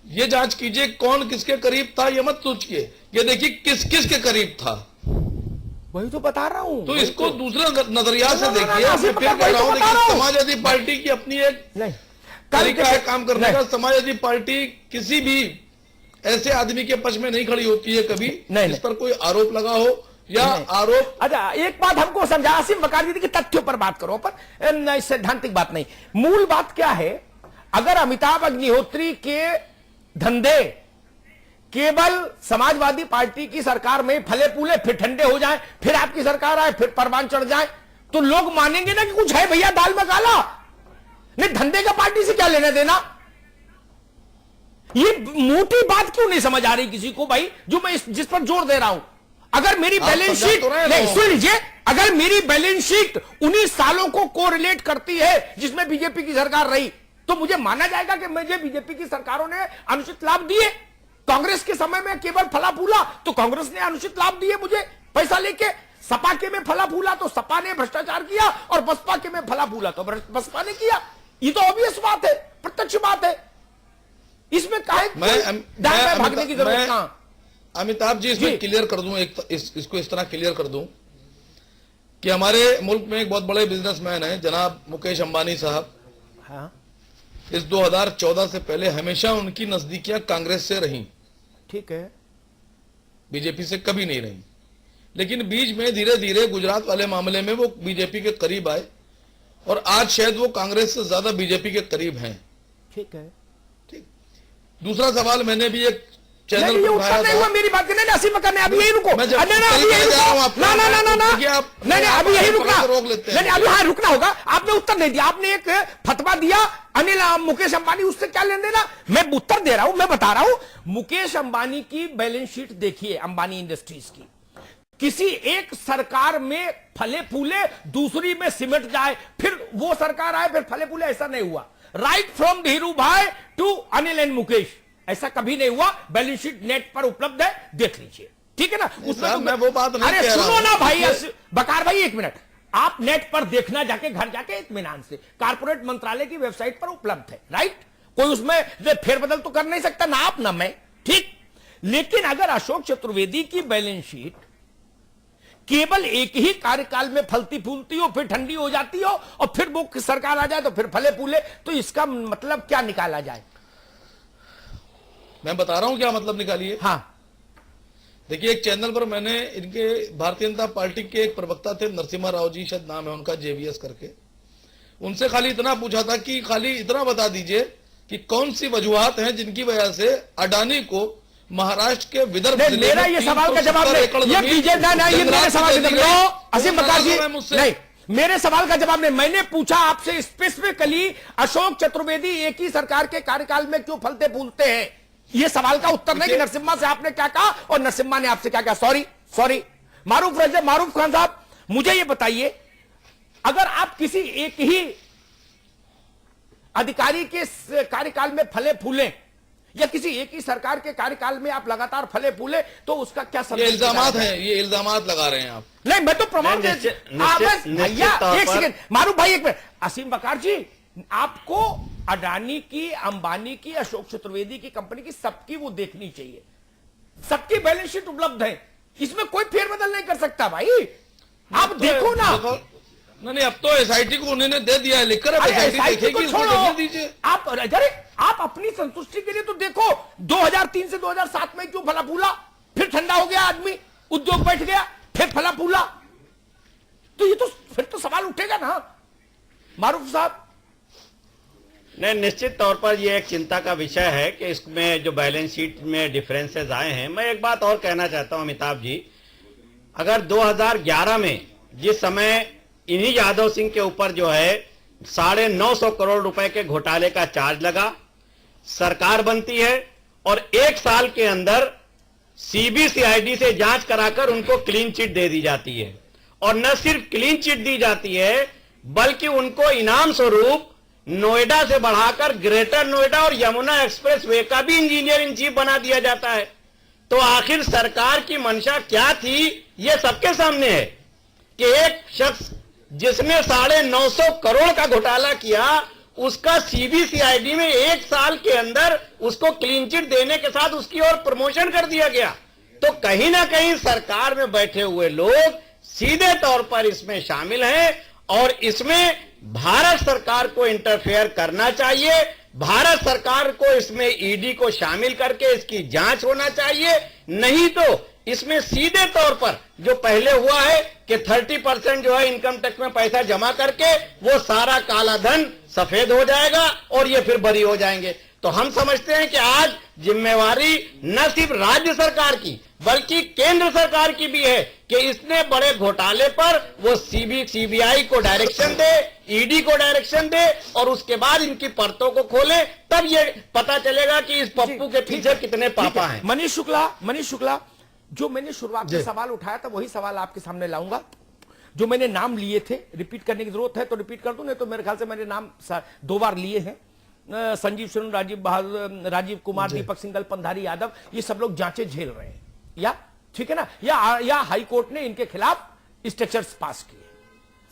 ये जांच कीजिए कौन किसके करीब था, ये मत सोचिए, ये देखिए किस किस के करीब था, वही तो बता रहा हूं। तो इसको दूसरे नजरिया से देखिए। मैं फिर कह रहा हूं, देखिए समाजवादी पार्टी की अपनी एक तरीका है काम करने का। समाजवादी पार्टी किसी भी ऐसे आदमी के पक्ष में नहीं खड़ी होती है कभी जिस पर कोई आरोप लगा हो या आरोप। अच्छा, एक बात हमको समझा, आसिम बकार जी की तथ्यों पर बात करो, पर सैद्धांतिक बात नहीं। मूल बात क्या है, अगर अमिताभ अग्निहोत्री के धंधे केवल समाजवादी पार्टी की सरकार में फले फूले, फिर ठंडे हो जाए, फिर आपकी सरकार आए, फिर परवान चढ़ जाए, तो लोग मानेंगे ना कि कुछ है भैया दाल में काला। नहीं, धंधे का पार्टी से क्या लेना देना। ये मोटी बात क्यों नहीं समझ आ रही किसी को भाई, जो मैं जिस पर जोर दे रहा हूं। अगर मेरी बैलेंस शीट सुन लीजिए, अगर मेरी बैलेंस शीट 19 सालों को कोरिलेट करती है जिसमें बीजेपी की सरकार रही, तो मुझे माना जाएगा कि मुझे बीजेपी की सरकारों ने अनुचित लाभ दिए। कांग्रेस के समय में केवल फला फूला तो कांग्रेस ने अनुचित लाभ दिए मुझे पैसा लेके, सपा के में फला फूला तो सपा ने भ्रष्टाचार किया, और बसपा के में फला फूला तो बसपा ने किया। ये तो ऑब्वियस बात है, प्रत्यक्ष बात है, इसमें काहे भागने की जरूरत कहां। अमिताभ जी, इसमें क्लियर कर दूं, इसको इस तरह क्लियर कर दूं कि हमारे मुल्क में एक बहुत बड़े बिजनेसमैन हैं जनाब मुकेश अंबानी साहब। हाँ। इस 2014 से पहले हमेशा उनकी नजदीकियां कांग्रेस से रहीं, ठीक है, बीजेपी से कभी नहीं रही। लेकिन बीच में धीरे धीरे गुजरात वाले मामले में वो बीजेपी के करीब आए और आज शायद वो कांग्रेस से ज्यादा बीजेपी के करीब हैं। ठीक है। ठीक। दूसरा सवाल मैंने भी एक चैनल नहीं, ये पर उत्तर उठाया नहीं हुआ था। मेरी बात करने ने असीम करने अभी यही रुको। मैं जब नहीं, अभी यही जा रहा हूं रुको। आपको, ना देखिए आप नहीं अभी यही रुकना, रोक लेते हैं। नहीं अभी हाँ रुकना होगा। आपने उत्तर नहीं दिया, आपने एक फतवा दिया अनिल मुकेश अंबानी, उससे क्या लेने देना। मैं उत्तर दे रहा हूं, मैं बता रहा हूं। मुकेश अंबानी की बैलेंस शीट देखिए, अंबानी इंडस्ट्रीज की, किसी एक सरकार में फले फूले, दूसरी में सिमट जाए, फिर वो सरकार आए फिर फले फूले, ऐसा नहीं हुआ। राइट फ्रॉम धीरू भाई टू अनिल एंड मुकेश, ऐसा कभी नहीं हुआ। बैलेंस शीट नेट पर उपलब्ध है, देख लीजिए, ठीक है ना। उसमें तो मैं वो बात नहीं अरे कह रहा सुनो हूं। ना भाई, बकार भाई एक मिनट, आप नेट पर देखना, जाके घर जाके इत्मीनान से, कारपोरेट मंत्रालय की वेबसाइट पर उपलब्ध है, राइट। कोई उसमें फेरबदल तो कर नहीं सकता, ना आप ना मैं, ठीक। लेकिन अगर अशोक चतुर्वेदी की बैलेंस शीट केवल एक ही कार्यकाल में फलती फूलती हो, फिर ठंडी हो जाती हो, और फिर वो सरकार आ जाए तो फिर फले फूले, तो इसका मतलब क्या निकाला जाए। मैं बता रहा हूं क्या मतलब निकालिए। हाँ, देखिए, एक चैनल पर मैंने इनके भारतीय जनता पार्टी के एक प्रवक्ता थे, नरसिम्हा राव जी शायद नाम है उनका, जेवीएस करके, उनसे खाली इतना पूछा था कि खाली इतना बता दीजिए कि कौन सी वजूहात हैं जिनकी वजह से अडानी को महाराष्ट्र के विदर्भ जिले मेरा में ये सवाल का जवाब नहीं, ये बीजेपी ना, ये मेरे सवाल का जवाब, असीम बकार जी नहीं, मेरे सवाल का जवाब नहीं। मैंने पूछा आपसे स्पेसिफिकली, अशोक चतुर्वेदी एक ही सरकार के कार्यकाल में क्यों फलते फूलते हैं, ये सवाल का उत्तर नहीं कि नरसिम्हा से आपने क्या कहा और नरसिम्हा ने आपसे क्या कहा। सॉरी मारूफ खान साहब, मुझे ये बताइए, अगर आप किसी एक ही अधिकारी के कार्यकाल में फले फूले, या किसी एक ही सरकार के कार्यकाल में आप लगातार फले फूले, तो उसका क्या ये इल्जामात हैं, ये इल्जामात लगा रहे हैं आप। नहीं, मैं तो प्रमाण दे भैया, एक सेकंड मारूफ भाई, एक मिनट। असीम बकार जी, आपको अडानी की, अंबानी की, अशोक चतुर्वेदी की कंपनी की, सबकी वो देखनी चाहिए, सबकी बैलेंस शीट उपलब्ध है, इसमें कोई फेरबदल नहीं कर सकता भाई, आप देखो ना। नहीं, अब तो एसआईटी को उन्होंने दे दिया है लिखकर, अब एसआईटी देखेगी, उसको देखने दीजिए। आप अरे आप अपनी संतुष्टि के लिए तो देखो, 2003 से 2007 में क्यों फला फूला, फिर ठंडा हो गया आदमी, उद्योग बैठ गया, फिर फला फूला, तो ये तो फिर तो सवाल उठेगा ना मारूफ साहब। नहीं, निश्चित तौर पर यह एक चिंता का विषय है कि इसमें जो बैलेंस शीट में डिफरेंसेस आए हैं। मैं एक बात और कहना चाहता हूं अमिताभ जी, अगर 2011 में जिस समय इन्हीं यादव सिंह के ऊपर जो है 950 करोड़ रुपए के घोटाले का चार्ज लगा, सरकार बनती है और एक साल के अंदर सीबीसीआईडी से जांच कराकर उनको क्लीन चिट दे दी जाती है, और न सिर्फ क्लीन चिट दी जाती है बल्कि उनको इनाम स्वरूप नोएडा से बढ़ाकर ग्रेटर नोएडा और यमुना एक्सप्रेस वे का भी इंजीनियर इन चीफ बना दिया जाता है। तो आखिर सरकार की मंशा क्या थी, यह सबके सामने है कि एक शख्स जिसने 950 करोड़ का घोटाला किया, उसका सीबीसीआईडी में एक साल के अंदर उसको क्लीन चिट देने के साथ उसकी और प्रमोशन कर दिया गया। तो कहीं ना कहीं सरकार में बैठे हुए लोग सीधे तौर पर इसमें शामिल हैं, और इसमें भारत सरकार को इंटरफेयर करना चाहिए। भारत सरकार को इसमें ईडी को शामिल करके इसकी जांच होना चाहिए, नहीं तो इसमें सीधे तौर पर जो पहले हुआ है कि 30% जो है इनकम टैक्स में पैसा जमा करके वो सारा काला धन सफेद हो जाएगा और ये फिर बरी हो जाएंगे। तो हम समझते हैं कि आज जिम्मेवारी न सिर्फ राज्य सरकार की बल्कि केंद्र सरकार की भी है कि इसने बड़े घोटाले पर वो सीबीआई को डायरेक्शन दे, ईडी को डायरेक्शन दे, और उसके बाद इनकी परतों को खोले, तब ये पता चलेगा कि इस पप्पू के पीछे कितने पापा हैं। मनीष शुक्ला, जो मैंने शुरुआत में सवाल उठाया था वही सवाल आपके सामने लाऊंगा। जो मैंने नाम लिए थे, रिपीट करने की जरूरत है तो रिपीट कर दूं, नहीं तो मेरे ख्याल से मैंने नाम 2 बार लिए हैं। संजीव शरण, राजीव कुमार, दीपक सिंघल, पंधारी यादव, ये सब लोग जांचें झेल रहे हैं, या ठीक है ना, या हाई कोर्ट ने इनके खिलाफ स्ट्रक्चर्स पास किए।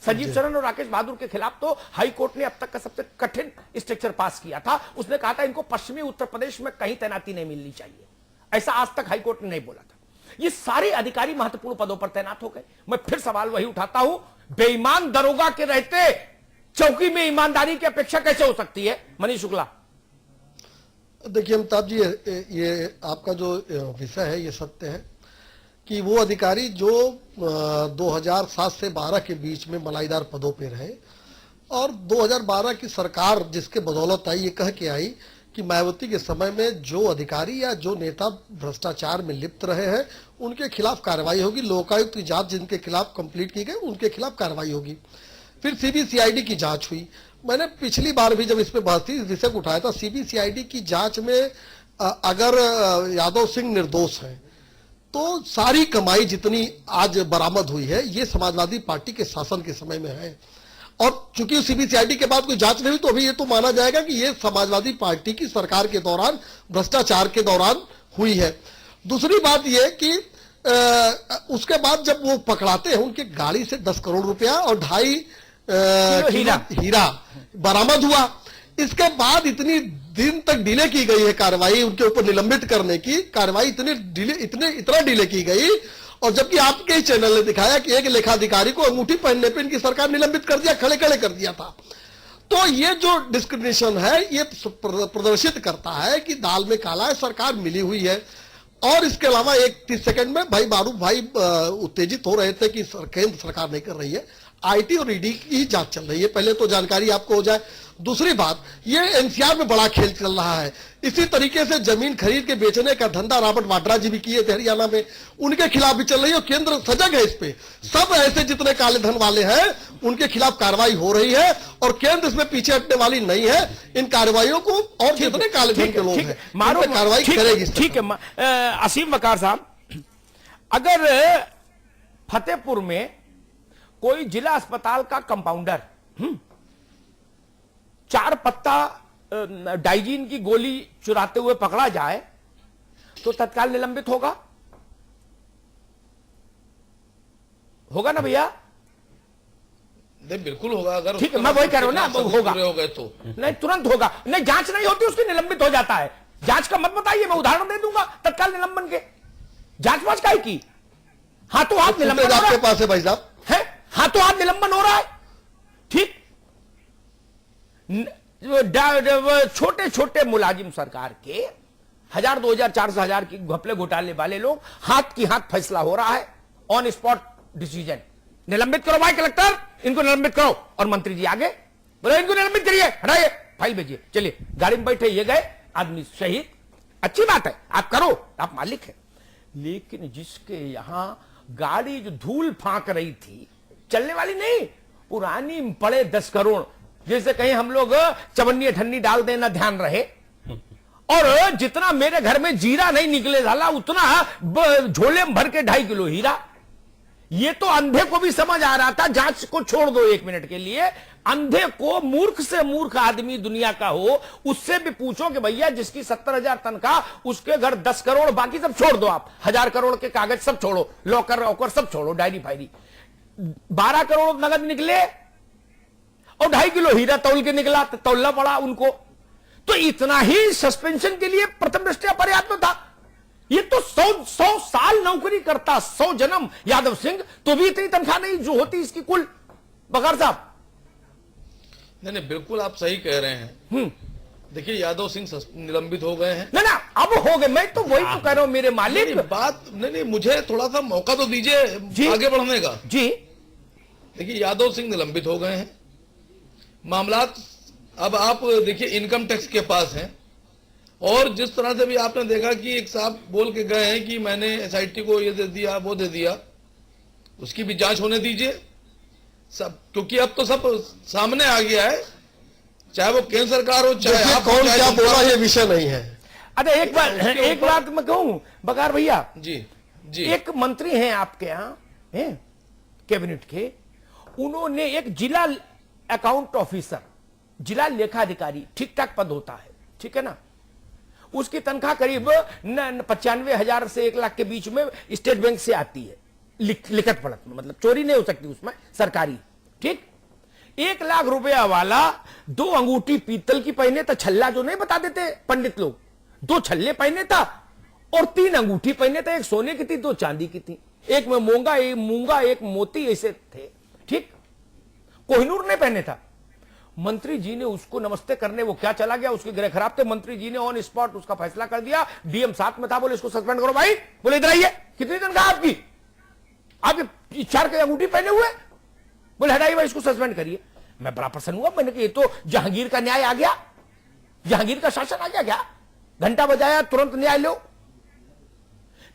संजीव शरण और राकेश बहादुर के खिलाफ तो हाई कोर्ट ने अब तक का सबसे कठिन स्ट्रक्चर पास किया था। उसने कहा था इनको पश्चिमी उत्तर प्रदेश में कहीं तैनाती नहीं मिलनी चाहिए, ऐसा आज तक हाई कोर्ट ने नहीं बोला था। ये सारे अधिकारी महत्वपूर्ण पदों पर तैनात हो गए। मैं फिर सवाल वही उठाता हूं, बेईमान दरोगा के रहते चौकी में ईमानदारी की अपेक्षा कैसे हो सकती है? मनीष शुक्ला। देखिए अमिताभ जी, ये आपका जो विषय है ये सत्य है कि वो अधिकारी जो 2007 से 12 के बीच में मलाईदार पदों पे रहे और 2012 की सरकार जिसके बदौलत आई, ये कह के आई कि मायावती के समय में जो अधिकारी या जो नेता भ्रष्टाचार में लिप्त रहे हैं उनके खिलाफ कार्रवाई होगी। लोकायुक्त की जांच जिनके खिलाफ कंप्लीट की गई उनके खिलाफ कार्रवाई होगी। फिर सीबीसीआईडी की जांच हुई। मैंने पिछली बार भी जब इस पे बात थी, इस विषय को उठाया था। सीबीसीआईडी की जांच में अगर यादव सिंह निर्दोष हैं तो सारी कमाई जितनी आज बरामद हुई है ये समाजवादी पार्टी के शासन के समय में है। और चूंकि सीबीसीआईडी के बाद कोई जांच नहीं हुई तो अभी ये तो माना जाएगा कि ये समाजवादी पार्टी की सरकार के दौरान, भ्रष्टाचार के दौरान हुई है। दूसरी बात ये कि उसके बाद जब वो पकड़ाते हैं उनके गाड़ी से 10 करोड़ रुपया और 2.5 हीरा बरामद हुआ। इसके बाद इतनी दिन तक डिले की गई है कार्रवाई, उनके ऊपर निलंबित करने की कार्रवाई इतना डिले की गई। और जबकि आपके ही चैनल ने दिखाया कि एक लेखाधिकारी को अंगूठी पहनने पर इनकी सरकार निलंबित कर दिया, खड़े खड़े कर दिया था। तो ये जो डिस्क्रिमिनेशन है ये प्रदर्शित करता है कि दाल में काला है, सरकार मिली हुई है। और इसके अलावा एक 30 सेकंड में भाई मारूफ भाई उत्तेजित हो रहे थे कि केंद्र सरकार नहीं कर रही है, आईटी और ईडी की जांच चल रही है। पहले तो जानकारी आपको हो जाए। दूसरी बात, ये एनसीआर में बड़ा खेल चल रहा है। इसी तरीके से जमीन खरीद के बेचने का धंधा रॉबर्ट वाड्रा जी भी किए थे हरियाणा में, उनके खिलाफ भी चल रही है और केंद्र सजग है इस पे। सब ऐसे जितने काले धन वाले हैं उनके खिलाफ कार्रवाई हो रही है और केंद्र इसमें पीछे हटने वाली नहीं है। इन कार्रवाइयों को और जितने काले धन के लोग हैं कार्रवाई करेगी। ठीक है असीम वकार साहब, अगर फतेहपुर में कोई जिला अस्पताल का कंपाउंडर 4 पत्ता डाइजीन की गोली चुराते हुए पकड़ा जाए तो तत्काल निलंबित होगा ना भैया? नहीं, बिल्कुल होगा। अगर ठीक है, मैं वही कह रहा हूं ना, होगा हो गए तो नहीं, तुरंत होगा। नहीं, जांच नहीं होती उसकी निलंबित हो जाता है। जांच का मत बताइए, मैं उदाहरण दे दूंगा तत्काल निलंबन के। जांच पांच का की हाथों हाथ निलंबन आपके पास है भाई साहब, है हाथों हाथ निलंबन हो रहा है। ठीक, छोटे छोटे मुलाजिम सरकार के 1000, 2000, 400,000 की घपले घोटाले वाले लोग हाथ की हाथ फैसला हो रहा है, ऑन स्पॉट डिसीजन। निलंबित करो भाई कलेक्टर, इनको निलंबित करो। और मंत्री जी आगे बोले इनको निलंबित करिए, हटाइए, फाइल भेजिए, चलिए गाड़ी में बैठे, ये गए, आदमी शहीद। अच्छी बात है, आप करो, आप मालिक है। लेकिन जिसके यहां गाड़ी जो धूल फांक रही थी, चलने वाली नहीं, पुरानी पड़े 10 करोड़, जैसे कहीं हम लोग चवन्नी अठन्नी डाल देना ध्यान रहे। और जितना मेरे घर में जीरा नहीं निकले झाला उतना झोले में भर के 2.5 किलो हीरा। ये तो अंधे को भी समझ आ रहा था। जांच को छोड़ दो 1 मिनट के लिए, अंधे को, मूर्ख से मूर्ख आदमी दुनिया का हो उससे भी पूछो कि भैया जिसकी 70,000 तनख्वाह उसके घर 10 करोड़, बाकी सब छोड़ दो, आप 1000 करोड़ के कागज सब छोड़ो, लॉकर वॉकर सब छोड़ो, डायरी फायरी, 12 करोड़ नगद निकले और 2.5 किलो हीरा तौल के निकला, तौलना पड़ा उनको। तो इतना ही सस्पेंशन के लिए प्रथम दृष्टया पर्याप्त था। ये तो 100 साल नौकरी करता, 100 जन्म यादव सिंह, तो भी इतनी तनख्वाह नहीं जो होती इसकी कुल। बकार साहब, नहीं, बिल्कुल आप सही कह रहे हैं। देखिए, यादव सिंह निलंबित हो गए हैं ना, अब हो गए। मैं तो वही तो कह रहा हूं मेरे मालिक। नहीं, मुझे थोड़ा सा मौका तो दीजिए आगे बढ़ने का। जी देखिए, यादव सिंह निलंबित हो गए हैं, मामलात अब आप देखिए इनकम टैक्स के पास हैं। और जिस तरह से भी आपने देखा कि एक साहब बोल के गए हैं कि मैंने एसआईटी को ये दे दिया, वो दे दिया, उसकी भी जांच होने दीजिए सब, क्योंकि अब तो सब सामने आ गया है, चाहे वो केंद्र सरकार हो चाहे आप, कौन क्या बोला ये विषय नहीं है। अरे एक बात मैं कहूं बकार भैया, जी जी, एक मंत्री हैं आपके यहाँ कैबिनेट के, उन्होंने एक जिला अकाउंट ऑफिसर, जिला लेखाधिकारी, ठीक ठाक पद होता है, ठीक है ना, उसकी तनख्वाह करीब 95,000 से 1 लाख के बीच में स्टेट बैंक से आती है, लिखत पढ़त में, मतलब चोरी नहीं हो सकती उसमें, सरकारी। ठीक, 1 लाख रुपया वाला 2 अंगूठी पीतल की पहने था, छल्ला जो नहीं बता देते पंडित लोग, 2 छल्ले पहने था और 3 अंगूठी पहने था, एक सोने की थी 2 चांदी की थी, एक में मूंगा, एक मोती, ऐसे थे। ठीक, कोहिनूर नहीं पहने था, मंत्री जी ने उसको नमस्ते करने वो क्या चला गया, उसके ग्रह खराब थे, मंत्री जी ने ऑन स्पॉट उसका फैसला कर दिया। डीएम साथ में था, बोले इसको सस्पेंड करो भाई। बोले इधर आइए, कितनी तनख्वाह आपकी, आपके 4 के अंगूठी पहने हुए, बोले हटाइए भाई इसको सस्पेंड करिए। मैं बड़ा प्रसन्न हुआ, मैंने कहा ये तो जहांगीर का न्याय आ गया, जहांगीर का शासन आ गया, क्या घंटा बजाया तुरंत न्याय लो।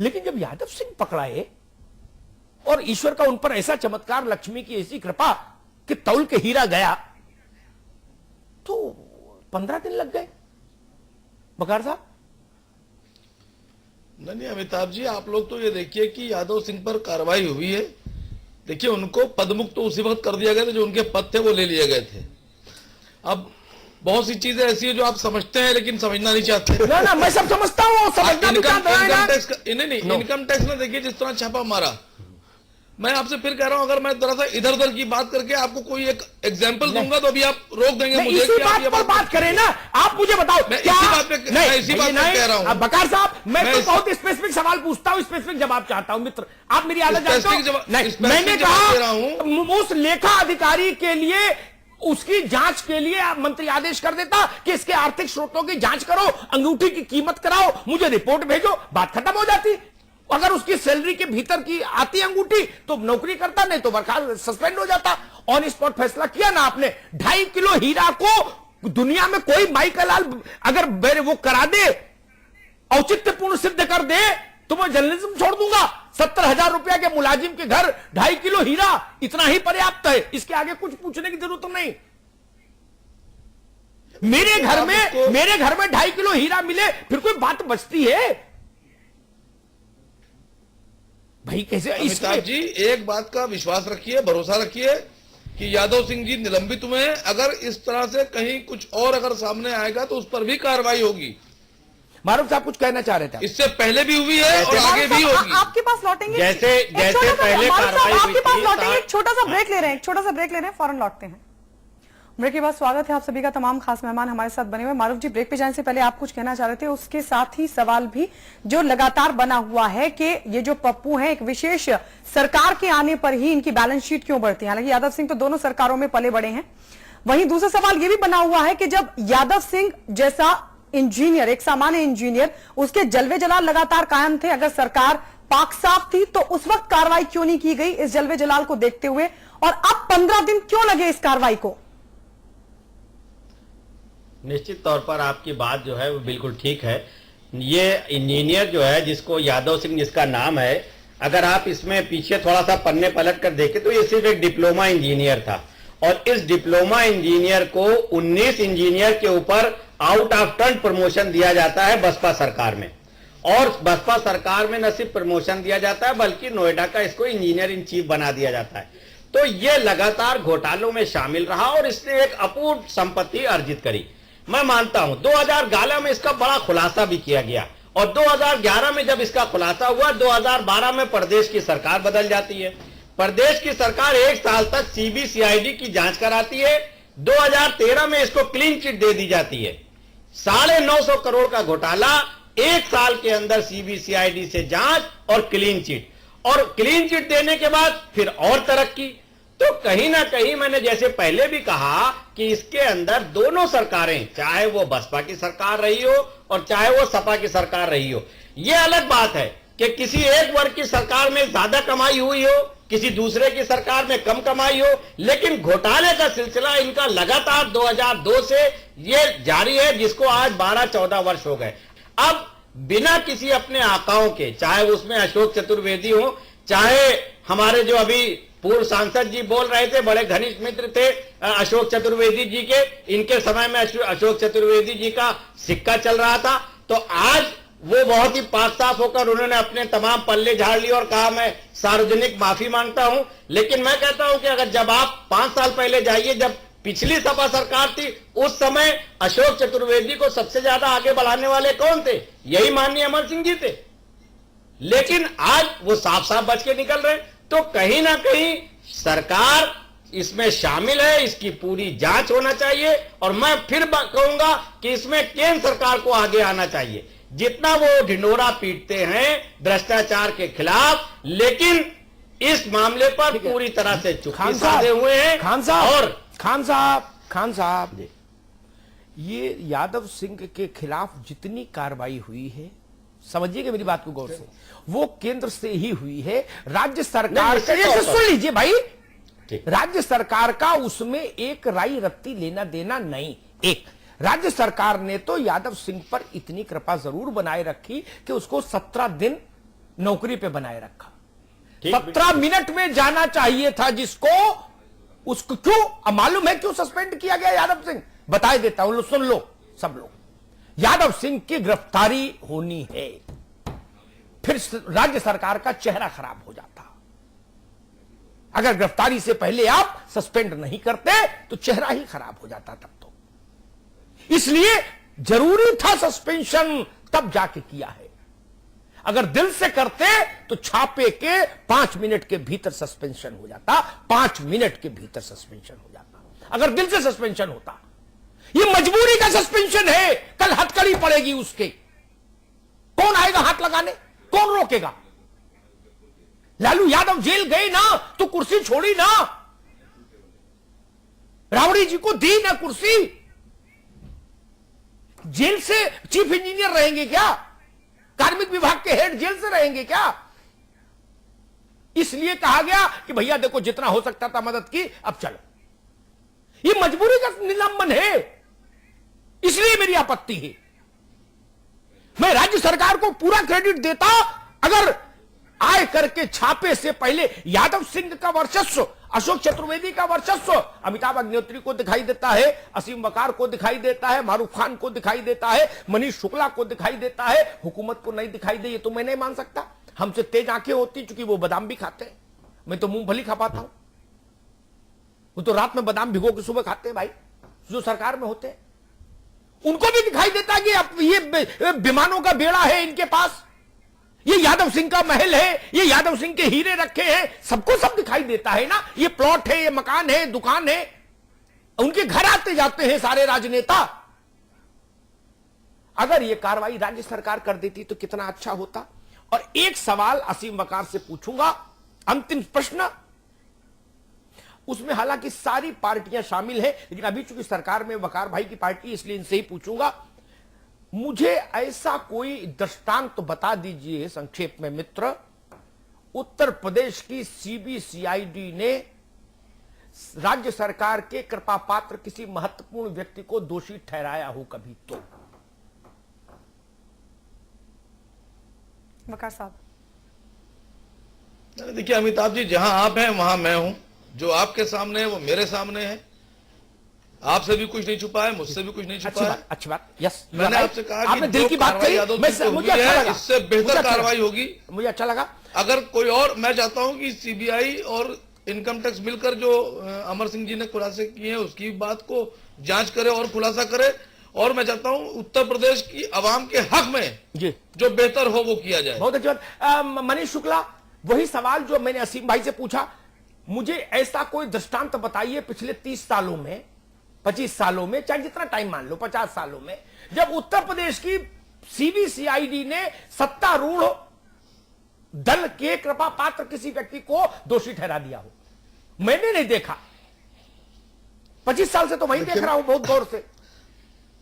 लेकिन जब यादव सिंह पकड़ाए और ईश्वर का उन पर ऐसा चमत्कार, लक्ष्मी की ऐसी कृपा कि तौल के हीरा गया, तो 15 दिन लग गए बकार साहब। नहीं अमिताभ जी, आप लोग तो ये देखिए कि यादव सिंह पर कार्रवाई हुई है। देखिए उनको पदमुक्त तो उसी वक्त कर दिया गया था, जो उनके पद थे वो ले लिए गए थे। अब बहुत सी चीजें ऐसी है जो आप समझते हैं लेकिन समझना नहीं चाहते। ना मैं सब समझता हूँ, इनकम टैक्स नहीं, इनकम टैक्स ने देखिए जिस तरह छापा मारा, मैं आपसे फिर कह रहा हूं, अगर मैं थोड़ा सा इधर उधर की बात करके आपको कोई एक एग्जांपल दूंगा तो अभी आप रोक देंगे मुझे। इसी बात पर बात करें ना, आप मुझे बताओ। मैं इसी बात पे कह रहा हूं। बकार साहब, मैं तो बहुत स्पेसिफिक सवाल पूछता हूं, स्पेसिफिक जवाब चाहता हूं। मित्र, आप मेरी आदत जानते हो। नहीं, मैंने कहा उस लेखा अधिकारी के लिए, उसकी जांच के लिए आप मंत्री आदेश कर देता कि इसके आर्थिक स्रोतों की जांच करो, अंगूठी की कीमत कराओ, मुझे रिपोर्ट भेजो, बात खत्म हो जाती। अगर उसकी सैलरी के भीतर की आती अंगूठी तो नौकरी करता, नहीं तो बर्खास्त, सस्पेंड हो जाता। ऑन स्पॉट फैसला किया ना आपने। 2.5 किलो हीरा को दुनिया में कोई माइकल लाल अगर वो करा दे, औचित्यपूर्ण सिद्ध कर दे, तो मैं जर्नलिज्म छोड़ दूंगा। 70,000 रुपया के मुलाजिम के घर 2.5 किलो हीरा इतना ही पर्याप्त है, इसके आगे कुछ पूछने की जरूरत नहीं। मेरे घर में 2.5 किलो हीरा मिले, फिर कोई बात बचती है भाई? कैसे? अमिताभ जी, एक बात का विश्वास रखिए, भरोसा रखिए कि यादव सिंह जी निलंबित हुए हैं। अगर इस तरह से कहीं कुछ और अगर सामने आएगा तो उस पर भी कार्रवाई होगी। मारूफ साहब कुछ कहना चाह रहे थे? इससे पहले भी हुई है और आगे भी होगी। आपके पास लौटेंगे, जैसे पहले कार्रवाई आपके पास हुई लौटेंगे। थी। एक छोटा सा ब्रेक ले रहे हैं, फौरन लौटते हैं। ब्रेक के बाद स्वागत है आप सभी का। तमाम खास मेहमान हमारे साथ बने हुए। मारूफ जी, ब्रेक पे जाने से पहले आप कुछ कहना चाह रहे थे, उसके साथ ही सवाल भी जो लगातार बना हुआ है कि ये जो पप्पू हैं, एक विशेष सरकार के आने पर ही इनकी बैलेंस शीट क्यों बढ़ती है? हालांकि यादव सिंह तो दोनों सरकारों में पले बड़े हैं। वहीं दूसरा सवाल ये भी बना हुआ है कि जब यादव सिंह जैसा इंजीनियर, एक सामान्य इंजीनियर, उसके जलवे जलाल लगातार कायम थे, अगर सरकार पाक साफ थी तो उस वक्त कार्रवाई क्यों नहीं की गई इस जलवे जलाल को देखते हुए, और अब 15 दिन क्यों लगे इस कार्रवाई को? निश्चित तौर पर आपकी बात जो है वो बिल्कुल ठीक है। ये इंजीनियर जो है, जिसको यादव सिंह जिसका नाम है, अगर आप इसमें पीछे थोड़ा सा पन्ने पलट कर देखें तो ये सिर्फ एक डिप्लोमा इंजीनियर था, और इस डिप्लोमा इंजीनियर को 19 इंजीनियर के ऊपर आउट ऑफ टर्न प्रमोशन दिया जाता है बसपा सरकार में। और बसपा सरकार में न सिर्फ प्रमोशन दिया जाता है बल्कि नोएडा का इसको इंजीनियर इन चीफ बना दिया जाता है। तो ये लगातार घोटालों में शामिल रहा और इसने एक अपूर्व संपत्ति अर्जित करी। मैं मानता हूं 2011 में इसका बड़ा खुलासा भी किया गया, और 2011 में जब इसका खुलासा हुआ, 2012 में प्रदेश की सरकार बदल जाती है। प्रदेश की सरकार 1 साल तक सीबीसीआईडी की जांच कराती है। 2013 में इसको क्लीन चिट दे दी जाती है। 950 करोड़ का घोटाला, 1 साल के अंदर सीबीसीआईडी से जांच और क्लीन चिट, और क्लीन चिट देने के बाद फिर और तरक्की। तो कहीं ना कहीं मैंने जैसे पहले भी कहा कि इसके अंदर दोनों सरकारें, चाहे वो बसपा की सरकार रही हो और चाहे वो सपा की सरकार रही हो, यह अलग बात है कि किसी एक वर्ग की सरकार में ज्यादा कमाई हुई हो, किसी दूसरे की सरकार में कम कमाई हो, लेकिन घोटाले का सिलसिला इनका लगातार 2002 से ये जारी है, जिसको आज 12-14 वर्ष हो गए। अब बिना किसी अपने आकाओं के, चाहे उसमें अशोक चतुर्वेदी हो, चाहे हमारे जो अभी पूर्व सांसद जी बोल रहे थे, बड़े घनिष्ठ मित्र थे अशोक चतुर्वेदी जी के, इनके समय में अशोक चतुर्वेदी जी का सिक्का चल रहा था, तो आज वो बहुत ही पाक साफ होकर उन्होंने अपने तमाम पल्ले झाड़ लिए और कहा मैं सार्वजनिक माफी मांगता हूं। लेकिन मैं कहता हूं कि अगर जब आप 5 साल पहले जाइए, जब पिछली सपा सरकार थी, उस समय अशोक चतुर्वेदी को सबसे ज्यादा आगे बढ़ाने वाले कौन थे? यही माननीय अमर सिंह जी थे। लेकिन आज वो साफ साफ बच के निकल रहे। तो कहीं ना कहीं सरकार इसमें शामिल है, इसकी पूरी जांच होना चाहिए, और मैं फिर कहूंगा कि इसमें केंद्र सरकार को आगे आना चाहिए। जितना वो ढिंडोरा पीटते हैं भ्रष्टाचार के खिलाफ, लेकिन इस मामले पर पूरी तरह से चुप्पी साधे हुए हैं। खान साहब खान साहब, ये यादव सिंह के खिलाफ जितनी कार्रवाई हुई है, समझिएगा मेरी बात को गौर से, वो केंद्र से ही हुई है। राज्य सरकार सुन लीजिए भाई, राज्य सरकार का उसमें एक राई रत्ती लेना देना नहीं। एक राज्य सरकार ने तो यादव सिंह पर इतनी कृपा जरूर बनाए रखी कि उसको 17 दिन नौकरी पे बनाए रखा। 17 मिनट में जाना चाहिए था जिसको, उसको क्यों मालूम है क्यों सस्पेंड किया गया यादव सिंह? बताए देता हूं, सुन लो सब लोग। यादव सिंह की गिरफ्तारी होनी है, फिर राज्य सरकार का चेहरा खराब हो जाता। अगर गिरफ्तारी से पहले आप सस्पेंड नहीं करते तो चेहरा ही खराब हो जाता तब तो। इसलिए जरूरी था सस्पेंशन, तब जाके किया है। अगर दिल से करते तो छापे के 5 मिनट के भीतर सस्पेंशन हो जाता, 5 मिनट के भीतर सस्पेंशन हो जाता अगर दिल से सस्पेंशन होता। ये मजबूरी का सस्पेंशन है, कल हथकड़ी पड़ेगी उसके, कौन आएगा हाथ लगाने, कौन रोकेगा? लालू यादव जेल गए ना तो कुर्सी छोड़ी ना, रावड़ी जी को दी ना कुर्सी। जेल से चीफ इंजीनियर रहेंगे क्या? कार्मिक विभाग के हेड जेल से रहेंगे क्या? इसलिए कहा गया कि भैया देखो जितना हो सकता था मदद की, अब चलो। ये मजबूरी का निलंबन है, इसलिए मेरी आपत्ति है। मैं राज्य सरकार को पूरा क्रेडिट देता अगर आय करके छापे से पहले यादव सिंह का वर्चस्व, अशोक चतुर्वेदी का वर्चस्व अमिताभ अग्निहोत्री को दिखाई देता है, असीम वकार को दिखाई देता है, मारूफ खान को दिखाई देता है, मनीष शुक्ला को दिखाई देता है, हुकूमत को नहीं दिखाई दे, ये तो मैं नहीं मान सकता। हमसे तेज आंखें होती, चूंकि वो बादाम भी खाते हैं, मैं तो मूंगफली खा पाता हूं। वो तो रात में बादाम भिगो के सुबह खाते हैं भाई, जो सरकार में होते हैं। उनको भी दिखाई देता है कि अब ये विमानों का बेड़ा है इनके पास, ये यादव सिंह का महल है, ये यादव सिंह के हीरे रखे हैं, सबको सब दिखाई देता है ना। ये प्लॉट है, ये मकान है, दुकान है, उनके घर आते जाते हैं सारे राजनेता। अगर ये कार्रवाई राज्य सरकार कर देती तो कितना अच्छा होता। और एक सवाल असीम वकार से पूछूंगा, अंतिम प्रश्न, उसमें हालांकि सारी पार्टियां शामिल हैं, लेकिन अभी चूंकि सरकार में वकार भाई की पार्टी, इसलिए इनसे ही पूछूंगा। मुझे ऐसा कोई दृष्टांत तो बता दीजिए संक्षेप में मित्र, उत्तर प्रदेश की सीबीसीआईडी ने राज्य सरकार के कृपा पात्र किसी महत्वपूर्ण व्यक्ति को दोषी ठहराया हो कभी तो? वकार साहब, देखिए अमिताभ जी, जहां आप हैं वहां मैं हूं। जो आपके सामने है वो मेरे सामने है। आपसे भी कुछ नहीं छुपा है, मुझसे भी कुछ नहीं छुपा है। अच्छी बात, यस। मैंने आपसे कहा आपने दिल की बात कही, मुझे अच्छा लगा, इससे बेहतर कार्रवाई होगी, मुझे अच्छा लगा। अगर कोई और, मैं चाहता हूं कि सीबीआई और इनकम टैक्स मिलकर जो अमर सिंह जी ने खुलासे किए हैं उसकी बात को जांच करे और खुलासा करे। और मैं चाहता हूं उत्तर प्रदेश की आवाम के हक में जी जो बेहतर हो वो किया जाए। बहुत अच्छी बात। मनीष शुक्ला, वही सवाल जो मैंने असीम भाई से पूछा, मुझे ऐसा कोई दृष्टांत बताइए पिछले 30 सालों में, 25 सालों में, चाहे जितना टाइम मान लो, 50 सालों में, जब उत्तर प्रदेश की सीबीसीआईडी ने सत्तारूढ़ दल के कृपा पात्र किसी व्यक्ति को दोषी ठहरा दिया हो। मैंने नहीं देखा, 25 साल से तो वही देख रहा हूं बहुत गौर से।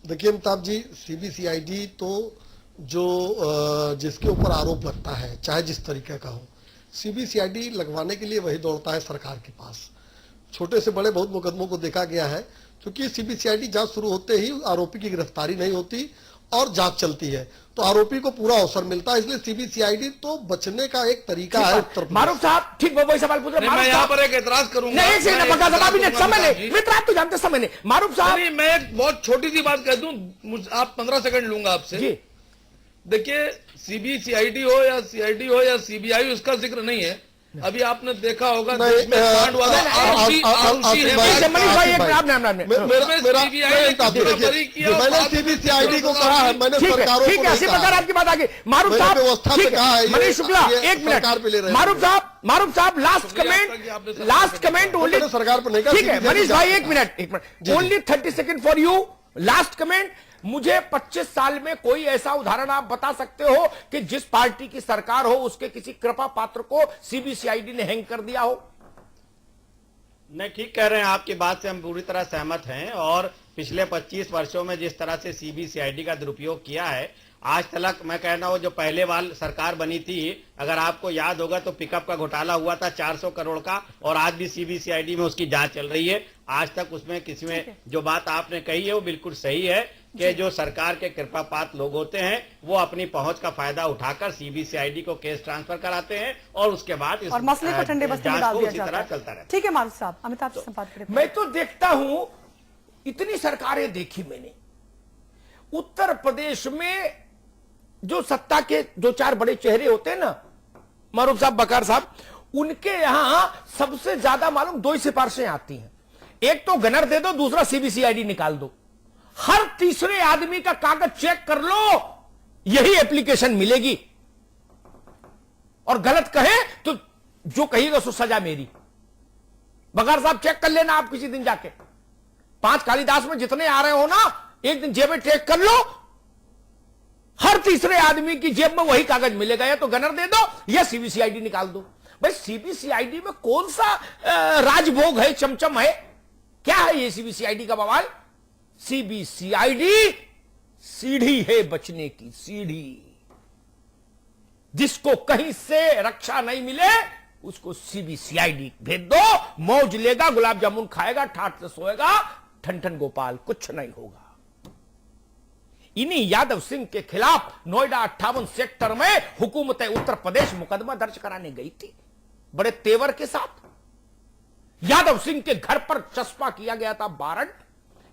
देखिए अमिताभ जी, सीबीसीआईडी तो जो जिसके ऊपर आरोप लगता है, चाहे जिस तरीके का हो, सीबीसीआईडी लगवाने के लिए वही दौड़ता है सरकार के पास। छोटे से बड़े बहुत मुकदमों को देखा गया है, क्योंकि सीबीसीआईडी जांच शुरू होते ही आरोपी की गिरफ्तारी नहीं होती और जांच चलती है, तो आरोपी को पूरा अवसर मिलता है। इसलिए सीबीसीआईडी तो बचने का एक तरीका है। मारूफ साहब, ठीक वही सवाल पूछ रहे हैं। मैं यहाँ पर एक एतराज करूंगा। नहीं, समय नहीं, मित्र आप तो जानते समय नहीं। मारूफ साहब, मैं एक बहुत छोटी सी बात कह दूं, आप 15 सेकंड लूंगा आपसे जी। देखिए, सीबीसीआईडी हो या सीआईडी हो या सीबीआई, उसका जिक्र नहीं है। अभी आपने देखा होगा देश में कांड वाला आरोपी है। मैंने सीबीसीआईडी को कहा है, मैंने सरकारों को ऐसी प्रकार आपकी बात आगे। मारूफ साहब, व्यवस्था में कहा है, मनीष शुक्ला, एक मिनट। मारूफ साहब, लास्ट कमेंट ओनली सरकार पर नहीं कहा। ठीक है मनीष भाई, एक minute, only 30 second for you, last comment. मुझे 25 साल में कोई ऐसा उदाहरण आप बता सकते हो कि जिस पार्टी की सरकार हो उसके किसी कृपा पात्र को सीबीसीआईडी ने हैंग कर दिया हो? नहीं, ठीक कह रहे हैं, आपकी बात से हम पूरी तरह सहमत हैं। और पिछले 25 वर्षों में जिस तरह से सीबीसीआईडी का दुरुपयोग किया है, आज तक मैं कह रहा हूं, जो पहले वाल सरकार बनी थी, अगर आपको याद होगा तो पिकअप का घोटाला हुआ था 400 करोड़ का, और आज भी सीबीसीआईडी में उसकी जांच चल रही है। आज तक उसमें किसी में जो बात आपने कही है वो बिल्कुल सही है कि जो सरकार के कृपापात्र लोग होते हैं वो अपनी पहुंच का फायदा उठाकर सीबीसीआईडी को केस ट्रांसफर कराते हैं और उसके बाद इस और मसले को ठंडे बस्ते में डाल दिया जाता है। चलता रहता है। ठीक है मारूफ साहब, अमिताभ से बात करें। मैं तो देखता हूं, इतनी सरकारें देखी मैंने, उत्तर प्रदेश में जो सत्ता के दो चार बड़े चेहरे होते हैं ना, मारूफ साहब, बकार साहब, उनके यहां सबसे ज्यादा मालूम दो ही सिफारिशें आती हैं। एक तो गनर दे दो, दूसरा सीबीसीआईडी निकाल दो। हर तीसरे आदमी का कागज चेक कर लो, यही एप्लीकेशन मिलेगी। और गलत कहे तो जो कहिएगा सो सजा मेरी। बकार साहब, चेक कर लेना आप किसी दिन जाके, 5 कालिदास में जितने आ रहे हो ना, एक दिन जेब में चेक कर लो, हर तीसरे आदमी की जेब में वही कागज मिलेगा। या तो गनर दे दो या सीबीसीआईडी निकाल दो। भाई सीबीसीआईडी में कौन सा राजभोग है, चमचम है, क्या है ये सीबीसीआईडी का बवाल? सीबीसीआईडी सीढ़ी है बचने की, सीढ़ी। जिसको कहीं से रक्षा नहीं मिले उसको सीबीसीआईडी भेज दो, मौज लेगा, गुलाब जामुन खाएगा, ठाट से सोएगा, ठन ठन गोपाल, कुछ नहीं होगा। इन्हीं यादव सिंह के खिलाफ नोएडा 58 सेक्टर में हुकूमत उत्तर प्रदेश मुकदमा दर्ज कराने गई थी, बड़े तेवर के साथ। यादव सिंह के घर पर चस्पा किया गया था वारंट।